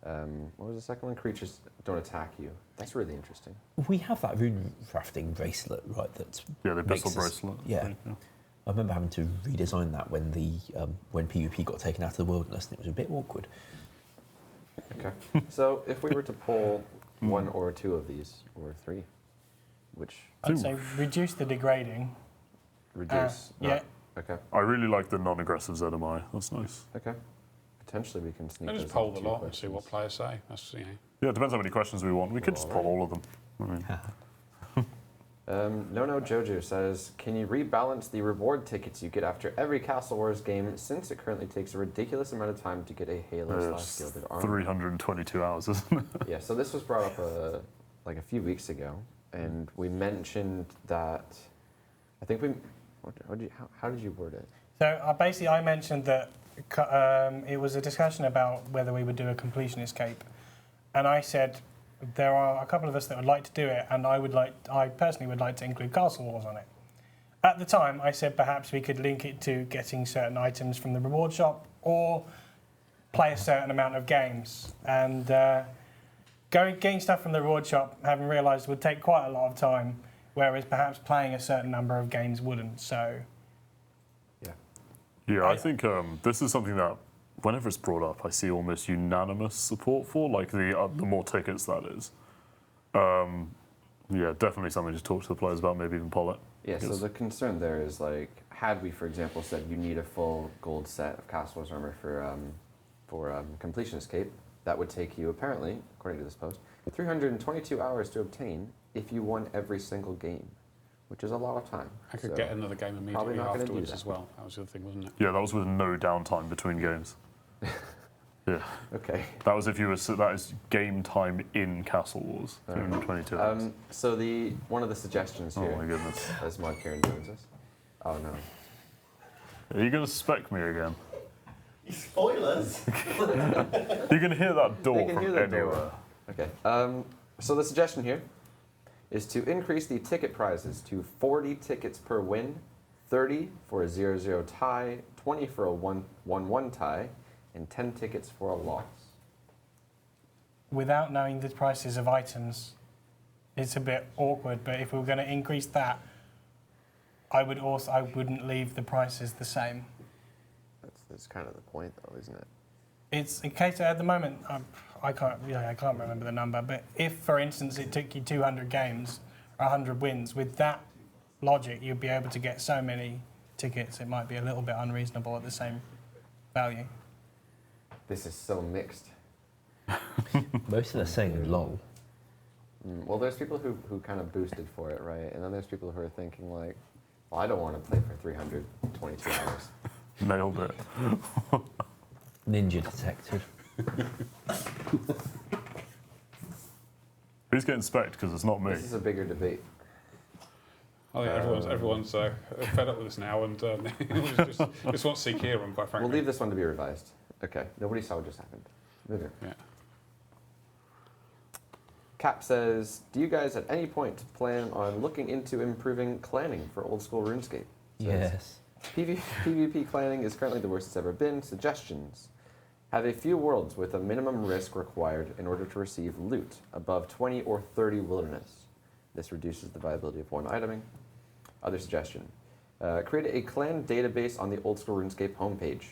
What was the second one? Creatures don't attack you. That's really interesting.
We have that runecrafting bracelet, right? That's
Yeah, the
makes
abyssal
us-
bracelet.
Yeah. I remember having to redesign that when the when PvP got taken out of the wilderness, and it was a bit awkward.
Okay. So if we were to pull one or two of these, or three, which
I'd say reduce the degrading.
reduce?
Yeah.
Okay.
I really like the non-aggressive ZMI. That's nice.
Okay. Potentially we can sneak.
I just
those
poll
into
the
two
lot and see what
questions.
players say. That's
Yeah, it depends how many questions we want. We could just pull all of them. I mean,
No Jojo says, can you rebalance the reward tickets you get after every Castle Wars game, since it currently takes a ridiculous amount of time to get a Halo
it's
/ Gilded Armor?
322 hours, isn't it?
Yeah, so this was brought up like a few weeks ago, and we mentioned that, I think we, how did you word it?
So basically, I mentioned that it was a discussion about whether we would do a completion escape, and I said there are a couple of us that would like to do it, and I personally would like to include Castle Wars on it. At the time, I said perhaps we could link it to getting certain items from the reward shop or play a certain amount of games. And getting stuff from the reward shop, having realised, would take quite a lot of time, whereas perhaps playing a certain number of games wouldn't. So
Yeah, I think this is something that, whenever it's brought up, I see almost unanimous support for, like the more tickets that is. Yeah, definitely something to talk to the players about, maybe even poll it.
Yeah, so
Yes.
the concern there is, like, had we, for example, said you need a full gold set of Castle Wars armor for completion escape, that would take you, apparently, according to this post, 322 hours to obtain if you won every single game, which is a lot of time.
I could
So,
get another game
probably
immediately
not gonna do
afterwards
that.
as well. That was the other thing, wasn't it?
Yeah, that was with no downtime between games. Yeah,
Okay.
that was if you were, that is game time in Castle Wars, 322 hours.
So one of the suggestions
Oh
here,
my goodness.
as Mark Kieran joins us. Oh no.
Are you going to spec me again?
Spoilers!
You can hear that door
They can
from
hear the door.
anywhere.
Okay. So the suggestion here is to increase the ticket prizes to 40 tickets per win, 30 for a 0-0 tie, 20 for a 1-1 tie, and 10 tickets for a loss.
without knowing the prices of items, it's a bit awkward. But if we were going to increase that, I wouldn't leave the prices the same.
That's kind of the point, though, isn't it?
It's in case at the moment I can't remember the number. But if, for instance, it took you 200 games, 100 wins, with that logic, you'd be able to get so many tickets. It might be a little bit unreasonable at the same value.
This is so mixed.
Most of them are saying lol.
Well, there's people who kind of boosted for it, right? And then there's people who are thinking like, well, I don't want to play for 322 hours.
Nailed it.
Ninja detected.
Who's getting specced? Because it's not me.
This is a bigger debate.
I think everyone's fed up with this now and just wants to see Kieran, quite frankly.
We'll leave this one to be revised. Okay, nobody saw what just happened. Moving.
Yeah.
Cap says, do you guys at any point plan on looking into improving clanning for old school RuneScape? Says,
Yes.
PvP clanning is currently the worst it's ever been. Suggestions. Have a few worlds with a minimum risk required in order to receive loot above 20 or 30 wilderness. This reduces the viability of one iteming. Other suggestion. Create a clan database on the old school RuneScape homepage.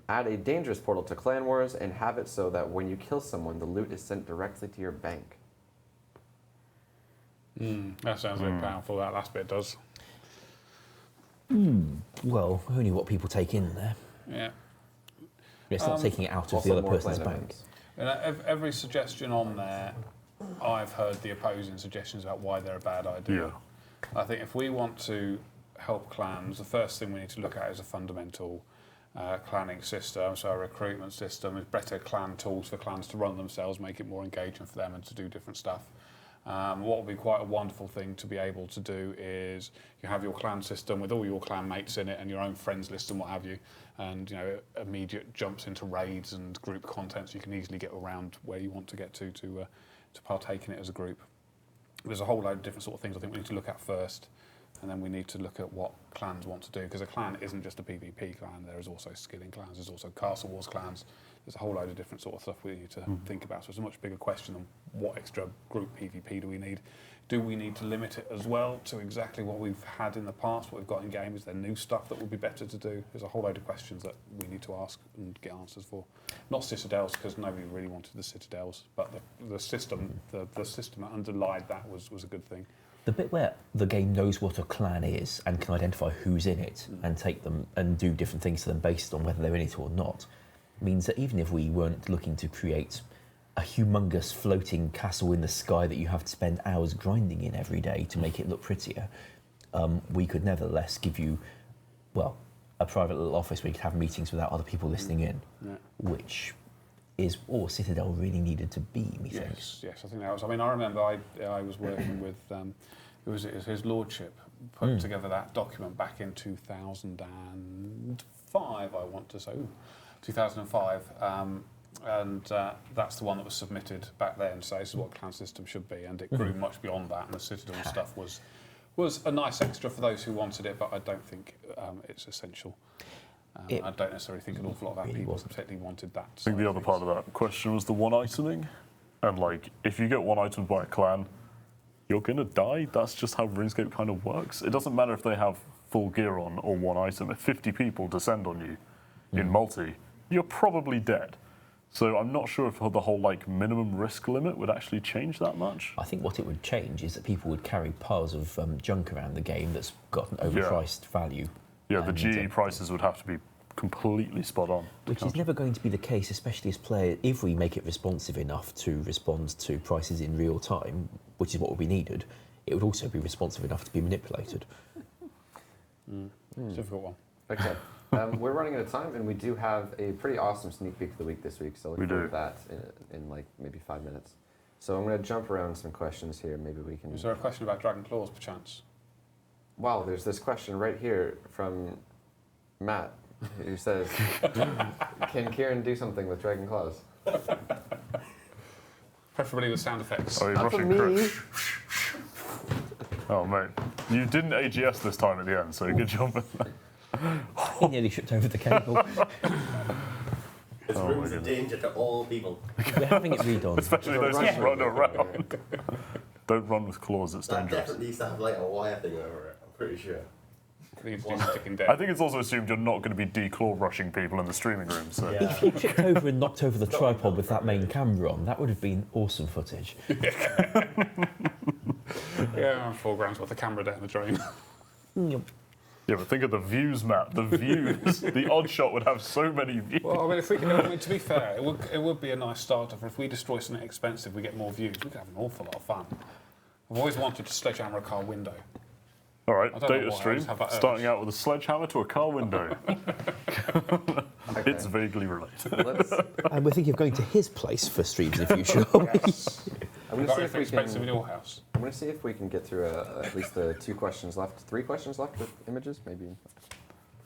Add a dangerous portal to Clan Wars and have it so that when you kill someone, the loot is sent directly to your bank.
That sounds a bit powerful, that last bit does.
Well, only what people take in there.
Yeah.
It's not taking it out of
Also
the other
more
person's
clan
bank.
events.
And every suggestion on there, I've heard the opposing suggestions about why they're a bad idea.
Yeah.
I think if we want to help clans, the first thing we need to look at is a fundamental clanning system, so a recruitment system, with better clan tools for clans to run themselves, make it more engaging for them and to do different stuff. What would be quite a wonderful thing to be able to do is you have your clan system with all your clan mates in it and your own friends list and what have you, and immediate jumps into raids and group content, so you can easily get around where you want to get to partake in it as a group. There's a whole load of different sort of things I think we need to look at first, and then we need to look at what clans want to do, because a clan isn't just a PvP clan. There is also skilling clans, there's also Castle Wars clans, there's a whole load of different sort of stuff we need to think about. So it's a much bigger question than what extra group PvP do we need. Do we need to limit it as well to exactly what we've had in the past, what we've got in game? Is there new stuff that would be better to do? There's a whole load of questions that we need to ask and get answers for. Not citadels, because nobody really wanted the citadels, but the system that underlied that was a good thing.
The bit where the game knows what a clan is and can identify who's in it and take them and do different things to them based on whether they're in it or not means that even if we weren't looking to create a humongous floating castle in the sky that you have to spend hours grinding in every day to make it look prettier, we could nevertheless give you, well, a private little office where you could have meetings without other people listening in, which is all Citadel really needed to be, methinks.
Yes, I think that was. I mean, I remember I was working with it was His Lordship put together that document back in 2005. I want to say 2005, and that's the one that was submitted back then. So this is what clan system should be, and it grew much beyond that. And the Citadel stuff was a nice extra for those who wanted it, but I don't think it's essential. I don't necessarily think an awful lot of our people particularly wanted that.
I think the other part of that question was the one iteming. And like, if you get one item by a clan, you're gonna die. That's just how RuneScape kind of works. It doesn't matter if they have full gear on or one item. If 50 people descend on you in multi, you're probably dead. So I'm not sure if the whole like minimum risk limit would actually change that much.
I think what it would change is that people would carry piles of junk around the game that's got an overpriced value.
Yeah, the GE prices would have to be completely spot on.
Which is never going to be the case, especially as players, if we make it responsive enough to respond to prices in real time, which is what would be needed, it would also be responsive enough to be manipulated.
It's a difficult one.
Okay. We're running out of time, and we do have a pretty awesome sneak peek of the week this week, so look forward to that in like maybe 5 minutes. So I'm going to jump around some questions here. Maybe we can...
Is there a question about Dragon Claws, perchance?
Wow, there's this question right here from Matt, who says, can Kieran do something with Dragon Claws?
Preferably with sound effects.
Oh, he's rushing Chris. Oh, mate. You didn't AGS this time at the end, so good job.
He nearly tripped over the cable.
This room's a danger to all people.
We're having it redone.
Especially those who run around. Don't run with claws, it's
That
dangerous.
definitely needs to have like a wire thing over it, I'm pretty sure.
Needs to be sticking dead.
I think it's also assumed you're not going to be declaw rushing people in the streaming room, so...
Yeah.
If you tripped over and knocked over the tripod with that main camera on, that would have been awesome footage.
Yeah, around 4 grams worth of camera down the drain.
Yeah, but think of the views, Matt. The views. The odd shot would have so many views.
Well, I mean, if we can, I mean, to be fair, it would be a nice starter for if we destroy something expensive, we get more views. We could have an awful lot of fun. I've always wanted to sledgehammer a car window.
All right,
I don't know
data
why, I
stream.
just have that urge.
Starting out with a sledgehammer to a car window.
Okay.
It's vaguely related.
Let's,
And we're thinking of going to his place for streams in the future.
Yes.
I'm
We've
going to
got
see if
anything
we
expensive in
can...
your house.
I'm going to see if we can get through at least the 2 questions left. 3 questions left with images, maybe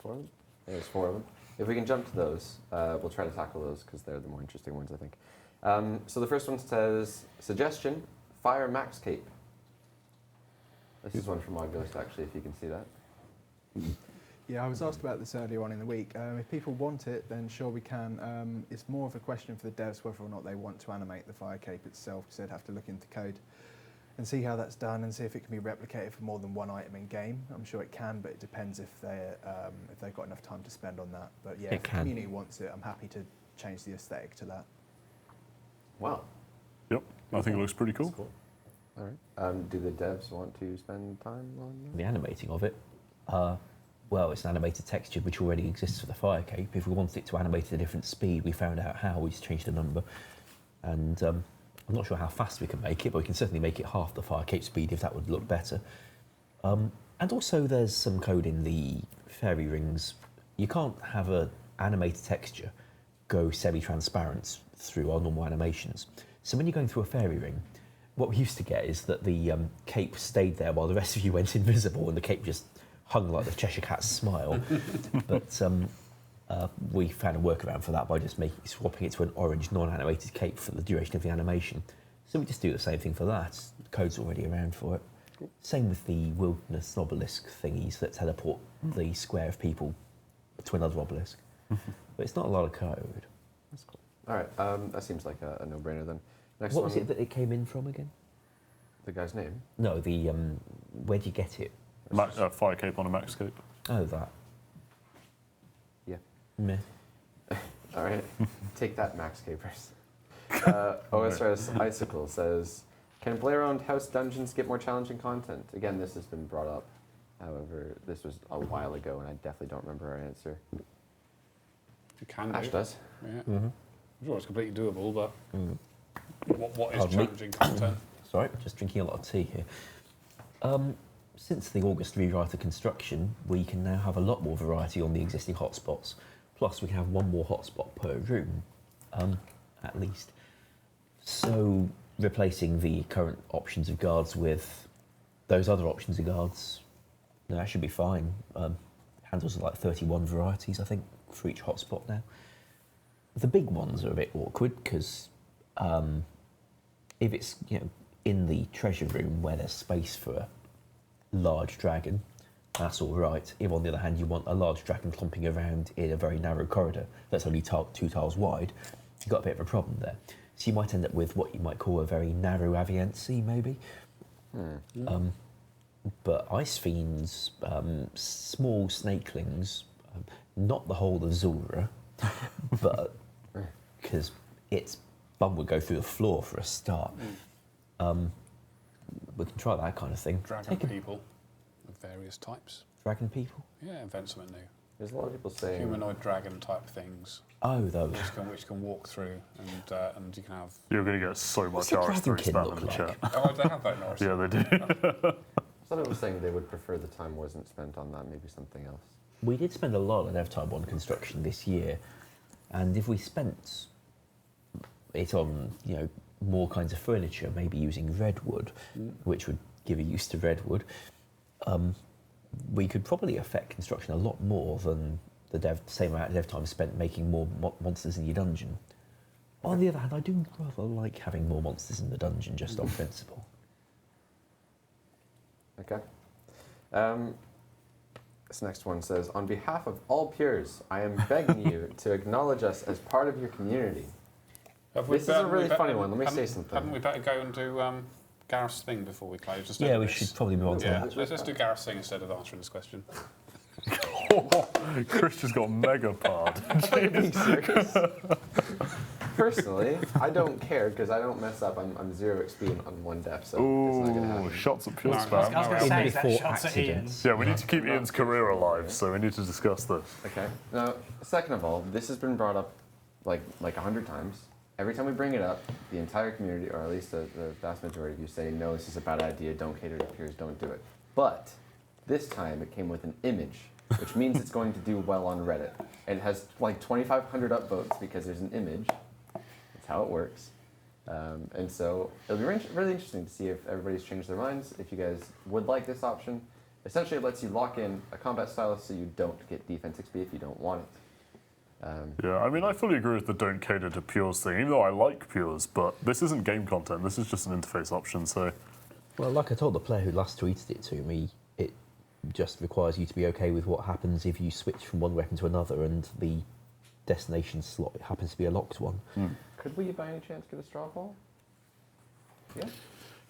4 of them? Yeah, there's 4 of them. If we can jump to those, we'll try to tackle those because they're the more interesting ones, I think. So the first one says, suggestion, fire max cape. This is one from our ghost, actually, if you can see that.
Yeah, I was asked about this earlier on in the week. If people want it, then sure we can. It's more of a question for the devs whether or not they want to animate the fire cape itself, because they'd have to look into code and see how that's done and see if it can be replicated for more than one item in game. I'm sure it can, but it depends if they've got enough time to spend on that. But yeah, if the community wants it, I'm happy to change the aesthetic to that.
Wow.
Yep, I think it looks pretty cool.
That's cool. All right. Do the devs want to spend time on that?
The animating of it, well, it's an animated texture which already exists for the fire cape. If we wanted it to animate at a different speed, we found out how. We just changed the number. And I'm not sure how fast we can make it, but we can certainly make it half the fire cape speed if that would look better. And also there's some code in the fairy rings. You can't have a animated texture go semi-transparent through our normal animations. So when you're going through a fairy ring, what we used to get is that the cape stayed there while the rest of you went invisible, and the cape just hung like the Cheshire Cat's smile. But we found a workaround for that by just swapping it to an orange non-animated cape for the duration of the animation. So we just do the same thing for that. The code's already around for it. Same with the wilderness obelisk thingies that teleport the square of people to another obelisk. But it's not a lot of code. That's cool.
All right, that seems like a no-brainer then. Next
What
one,
was it that it came in from again?
the guy's name?
No, the where'd you get it?
Fire cape on a max cape.
Oh, that.
Yeah.
Meh.
All right, take that, Max Capers. OSRS Icicle says, can play-around house dungeons get more challenging content? Again, this has been brought up. However, this was a while ago, and I definitely don't remember our answer.
You can do.
Ash does.
Yeah.
Mm-hmm.
I'm sure it's completely doable, but what is
Pardon me?
challenging content?
Sorry, just drinking a lot of tea here. Since the August rewrite of construction, we can now have a lot more variety on the existing hotspots. Plus, we can have one more hotspot per room, at least. So, replacing the current options of guards with those other options of guards, no, that should be fine. Handles like 31 varieties, I think, for each hotspot now. The big ones are a bit awkward because if it's in the treasure room where there's space for a large dragon, that's all right. If on the other hand you want a large dragon clomping around in a very narrow corridor that's only 2 tiles wide, you've got a bit of a problem there. So you might end up with what you might call a very narrow aviancy, maybe. But ice fiends, small snakelings, not the whole of Zulra, but because its bum would go through the floor for a start. We can try that kind of thing.
Dragon people of various types.
Dragon people?
Yeah, invent something new.
There's a lot of people saying...
Humanoid dragon type things,
Oh, those.
which can walk through, and you can have.
You're going to get so much
What's the
RS3
dragon kid
spam
look
in the
like?
chat.
Oh, they have that, Norris.
Yeah, they do.
Some people saying they would prefer the time wasn't spent on that, maybe something else.
We did spend a lot of dev time on construction this year, and if we spent it on, more kinds of furniture, maybe using redwood, which would give a use to redwood, we could probably affect construction a lot more than the same amount of dev time spent making more monsters in your dungeon. On the other hand, I do rather like having more monsters in the dungeon, just on principle.
Okay. This next one says, on behalf of all peers, I am begging you to acknowledge us as part of your community. This is a really funny one. Let me say something.
Haven't we better go and do Gareth's thing before we close? Just
Yeah,
over
we
this?
should probably move on to
Yeah,
that.
let's do Gareth's thing instead of answering this question.
Chris just got mega parred.
Being serious. Personally, I don't care because I don't mess up. I'm 0 XP on one def, so it's not going to
Ooh,
happen.
shots at pure
No,
I was going
spam.
to say,
In
is that
before
shots at Ian?
accidents.
Yeah, we need to keep Ian's career alive, so we need to discuss this.
Okay. Now, second of all, this has been brought up like 100 times. Every time we bring it up, the entire community, or at least the vast majority of you, say, no, this is a bad idea, don't cater to your peers, don't do it. But this time it came with an image, which means it's going to do well on Reddit. It has like 2,500 upvotes because there's an image. That's how it works. And so it'll be really interesting to see if everybody's changed their minds, if you guys would like this option. Essentially, it lets you lock in a combat stylist so you don't get defense XP if you don't want it.
Yeah, I mean, I fully agree with the don't cater to pures thing, even though I like pures, but this isn't game content, this is just an interface option, so...
Well, like I told the player who last tweeted it to me, it just requires you to be okay with what happens if you switch from one weapon to another and the destination slot happens to be a locked one.
Could we, by any chance, get a straw poll? Yeah.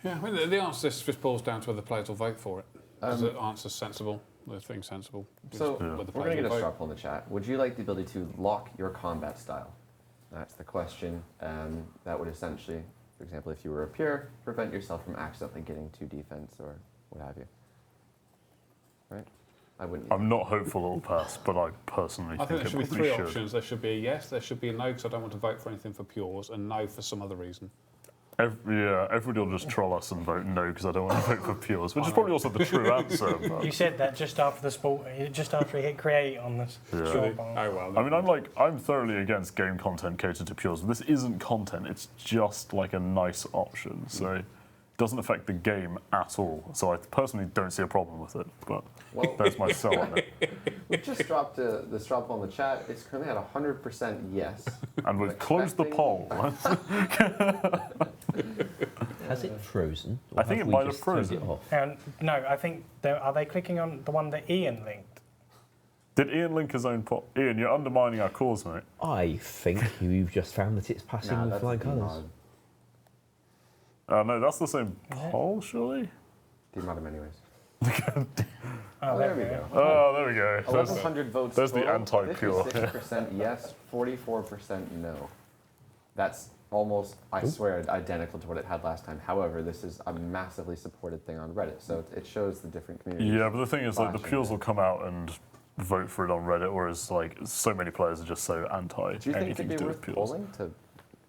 Yeah, I mean, the answer just boils down to whether the players will vote for it. Is the answer sensible? The thing sensible?
So
Whether the
we're
players
going to get
will
a straw
vote.
poll in the chat. Would you like the ability to lock your combat style? That's the question. That would essentially, for example, if you were a pure, prevent yourself from accidentally getting 2 defense or what have you. Right? I wouldn't.
I'm not hopeful it'll pass, but I personally
I think there
it
should be
probably
3
should.
options. There should be a yes, there should be a no because I don't want to vote for anything for pures, and no for some other reason.
Everybody will just troll us and vote no because I don't want to vote for Pures, which is probably also the true answer. But
You said that just after just after he hit create on the straw poll.
Oh well.
I mean, I'm thoroughly against game content catered to Pures. This isn't content; it's just like a nice option, so it doesn't affect the game at all. So I personally don't see a problem with it. But
Well,
there's my sell on it.
we've just dropped the straw poll in the chat. It's currently at 100% yes.
And we've closed the poll.
Has it frozen?
I think it might have frozen.
It off?
And no, I think are they clicking on the one that Ian linked?
Did Ian link his own poll? Ian, you're undermining our cause, mate.
I think you've just found that it's passing
Nah,
with
that's
flying
a
colours.
demod.
No, that's the same poll, surely?
Demod him anyways.
Oh,
There we go.
Oh, there we go.
1,100 votes.
there's the
total,
anti-pure.
56% yes, 44% no. That's almost, I swear, identical to what it had last time. However, this is a massively supported thing on Reddit, so it shows the different communities.
Yeah, but the thing is, like, the
Flashing
Pures
it.
will come out and vote for it on Reddit, whereas, like, so many players are just so anti
Do you think
anything
it'd
to
be
do with
worth
Pures.
polling to?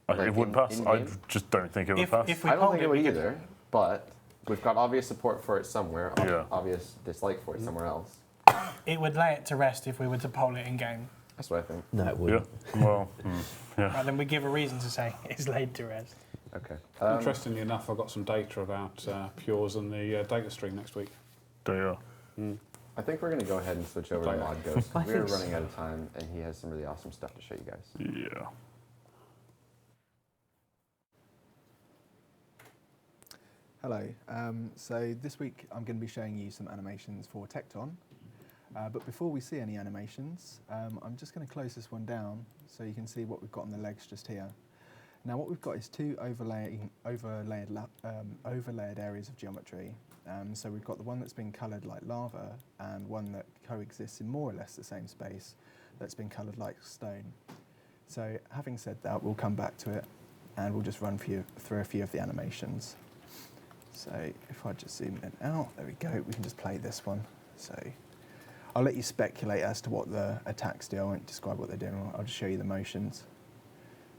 It
like,
wouldn't pass. I
in-game?
just don't think it would
If-
pass.
if we-
I don't think it would
we could-
either, but we've got obvious support for it somewhere,
Yeah.
obvious dislike for it somewhere else.
It would lay it to rest if we were to poll it in game.
That's what I think.
No, it
Yeah,
wouldn't.
well, yeah.
Right, then we give a reason to say it's laid to rest.
Okay.
Interestingly enough, I've got some data about Pures and the data stream next week.
There you are.
I think we're going to go ahead and switch over to
Okay.
Mod Ghost.
I
We're
think so.
running out of time, and he has some really awesome stuff to show you guys.
Yeah.
Hello. So this week I'm going to be showing you some animations for Tecton. But before we see any animations, I'm just going to close this one down so you can see what we've got on the legs just here. Now what we've got is two overlaid areas of geometry. So we've got the one that's been coloured like lava and one that coexists in more or less the same space that's been coloured like stone. So having said that, we'll come back to it and we'll just run through a few of the animations. So if I just zoom in and out, there we go, we can just play this one. So I'll let you speculate as to what the attacks do. I won't describe what they're doing, I'll just show you the motions.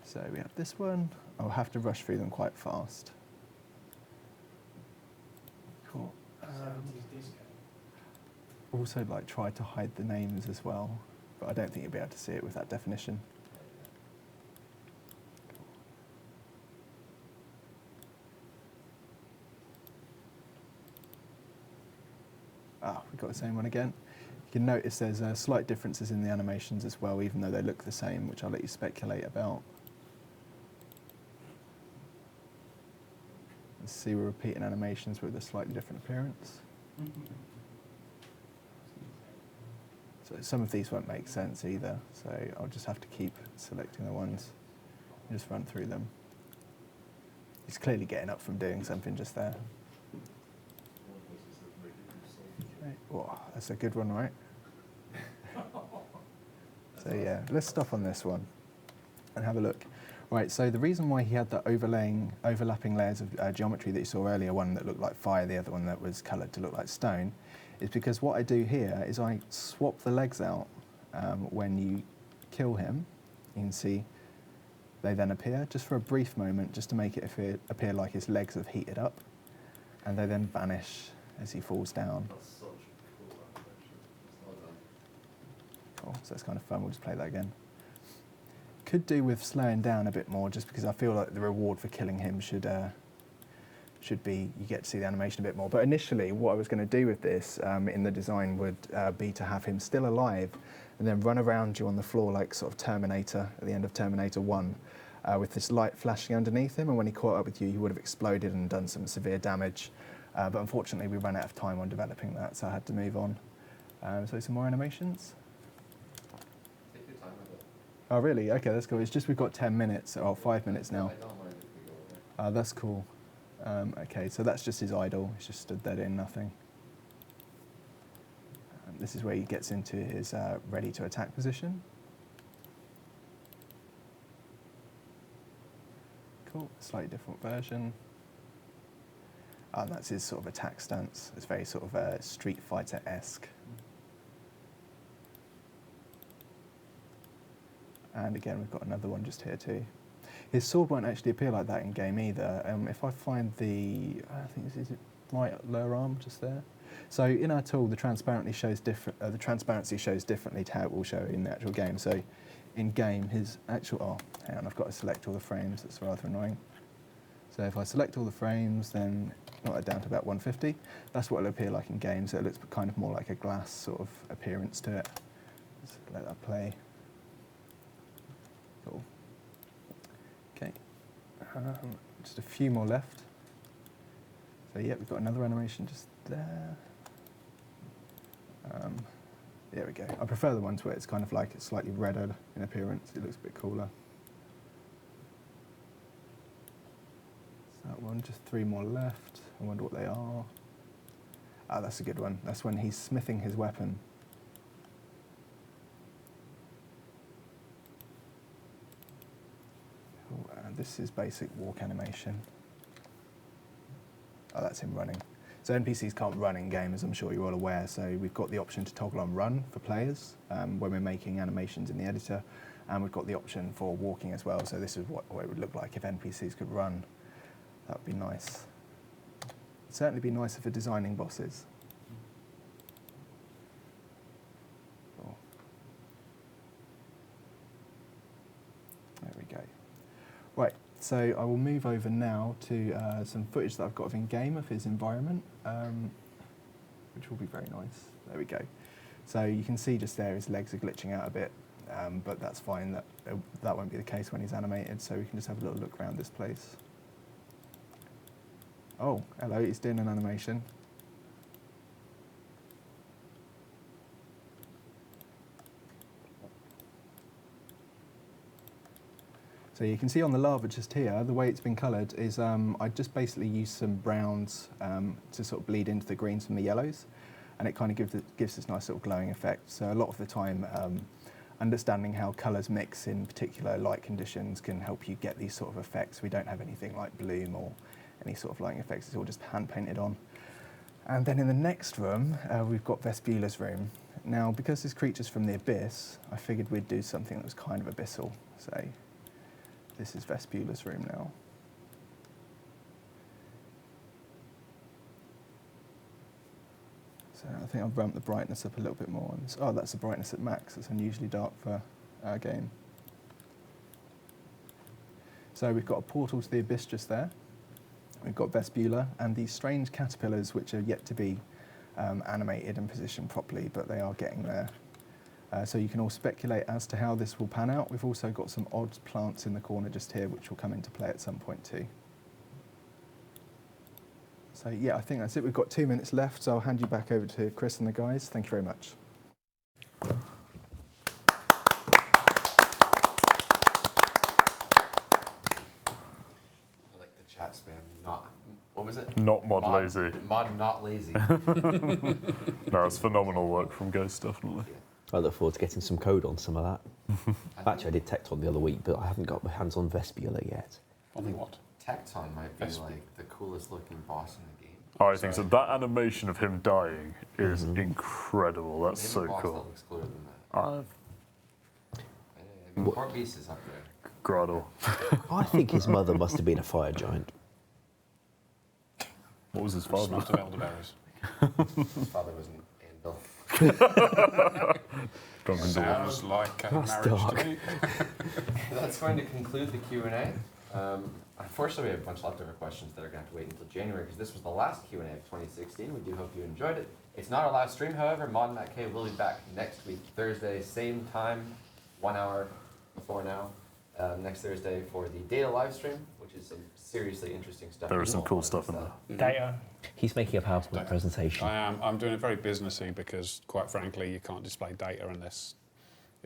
So we have this one, I'll have to rush through them quite fast. Cool. Also like try to hide the names as well, but I don't think you'll be able to see it with that definition. We've got the same one again. You can notice there's slight differences in the animations as well, even though they look the same, which I'll let you speculate about. Let's see, we're repeating animations with a slightly different appearance. So some of these won't make sense either, so I'll just have to keep selecting the ones and just run through them. He's clearly getting up from doing something just there. Whoa, that's a good one, right? So yeah, let's stop on this one and have a look. Right, so the reason why he had the overlapping layers of geometry that you saw earlier, one that looked like fire, the other one that was coloured to look like stone, is because what I do here is I swap the legs out when you kill him. You can see they then appear just for a brief moment, just to make it appear like his legs have heated up, and they then vanish as he falls down. Cool, so it's kind of fun, we'll just play that again. Could do with slowing down a bit more, just because I feel like the reward for killing him should be you get to see the animation a bit more. But initially, what I was going to do with this in the design would be to have him still alive and then run around you on the floor like sort of Terminator at the end of Terminator 1 with this light flashing underneath him, and when he caught up with you, he would have exploded and done some severe damage. But unfortunately, we ran out of time on developing that, so I had to move on. So some more animations.
Take your time with it.
Oh really? Okay, that's cool. It's just we've got 10 minutes, or 5 minutes now.
I don't mind if we go over.
That's cool. Okay, so that's just his idol. He's just stood there doing nothing. This is where he gets into his ready to attack position. Cool, slightly different version. And that's his sort of attack stance. It's very sort of Street Fighter-esque. And again, we've got another one just here too. His sword won't actually appear like that in game either. If I find I think is it right lower arm just there. So in our tool, the transparency shows differently to how it will show in the actual game. So in game, his actual hang on, I've got to select all the frames. That's rather annoying. So if I select all the frames, then knock that down to about 150. That's what it'll appear like in game. So it looks kind of more like a glass sort of appearance to it. Just let that play. Cool. Okay. Just a few more left. So yeah, we've got another animation just there. There we go. I prefer the ones where it's kind of like it's slightly redder in appearance. It looks a bit cooler. So that one, just 3 more left. I wonder what they are. Ah, that's a good one. That's when he's smithing his weapon. This is basic walk animation. Oh, that's him running. So NPCs can't run in game, as I'm sure you're all aware, so we've got the option to toggle on run for players when we're making animations in the editor, and we've got the option for walking as well, so this is what it would look like if NPCs could run. That would be nice. It'd certainly be nicer for designing bosses. Cool. There we go. Right, so I will move over now to some footage that I've got of in-game of his environment, which will be very nice. There we go. So you can see just there his legs are glitching out a bit, but that's fine. That won't be the case when he's animated, so we can just have a little look around this place. Oh, hello, he's doing an animation. So you can see on the lava just here, the way it's been coloured is I just basically used some browns to sort of bleed into the greens from the yellows, and it kind of gives this nice little glowing effect. So a lot of the time, understanding how colours mix in particular light conditions can help you get these sort of effects. We don't have anything like bloom or any sort of lighting effects, it's all just hand painted on. And then in the next room, we've got Vespula's room. Now, because this creature's from the abyss, I figured we'd do something that was kind of abyssal. So this is Vespula's room now. So I think I'll ramp the brightness up a little bit more. Oh, that's the brightness at max. It's unusually dark for our game. So we've got a portal to the abyss just there. We've got Vespula and these strange caterpillars which are yet to be animated and positioned properly, but they are getting there. So you can all speculate as to how this will pan out. We've also got some odd plants in the corner just here which will come into play at some point too. So yeah, I think that's it. We've got 2 minutes left, so I'll hand you back over to Chris and the guys. Thank you very much.
I like the chat spam. What was it?
Not mod lazy.
Mod not lazy.
No, it's phenomenal work from Ghost, definitely.
I look forward to getting some code on some of that. Actually, I did Tecton the other week, but I haven't got my hands on Vespula yet.
On what?
Tecton might be like the coolest looking boss in the game.
I think so. That animation of him dying is incredible. That's
Maybe
so
a boss
cool.
that looks cooler than that. I mean, Core Beast is up there.
Grotto.
I think his mother must have been a fire giant.
What was his father?
Smelt of elderberries.
His father was an anvil.
Drunken dog.
Sounds like a
That's
marriage
dark.
to me.
That's going to conclude the Q&A. Unfortunately, we have a bunch of leftover questions that are going to have to wait until January because this was the last Q&A of 2016. We do hope you enjoyed it. It's not our last stream, however. Mod and Matt K will be back next week, Thursday, same time, 1 hour before now. Next Thursday for the data live stream, which is some seriously interesting stuff.
There is some cool stuff in there.
Data.
He's making a PowerPoint presentation.
I am. I'm doing it very businessy because, quite frankly, you can't display data unless.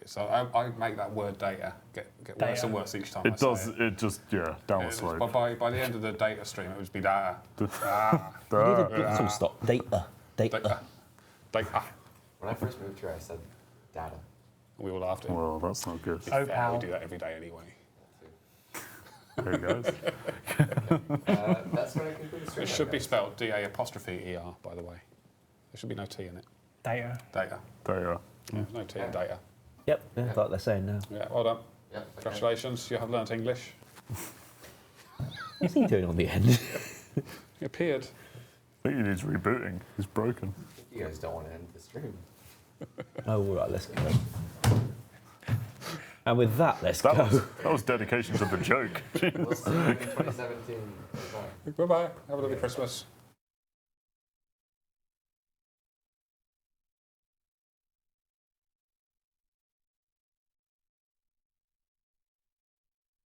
So I make that word data get worse and worse each time.
It does. It just down the slope.
By the end of the data stream, it would be data.
You need a full stop. Data.
Data.
When I first moved here, I said data.
We all laughed at it.
Well, that's not good.
Oh,
We
pal.
do that every day anyway.
There it goes.
That's going to conclude the stream.
It should be spelled DA apostrophe ER, by the way. There should be no T in it.
Data.
Data.
There you are.
Yeah, no T in data.
Yep, like they're saying now.
Yeah, well done.
Yep, okay.
Congratulations, you have learnt English.
What's he doing on the end?
He appeared.
I think he needs rebooting. He's broken.
You guys don't want to end the stream.
Oh, all right, let's go. And with that, let's
That
go.
was dedication to the joke.
We'll see you in 2017. Bye.
Bye-bye. Have a lovely Christmas.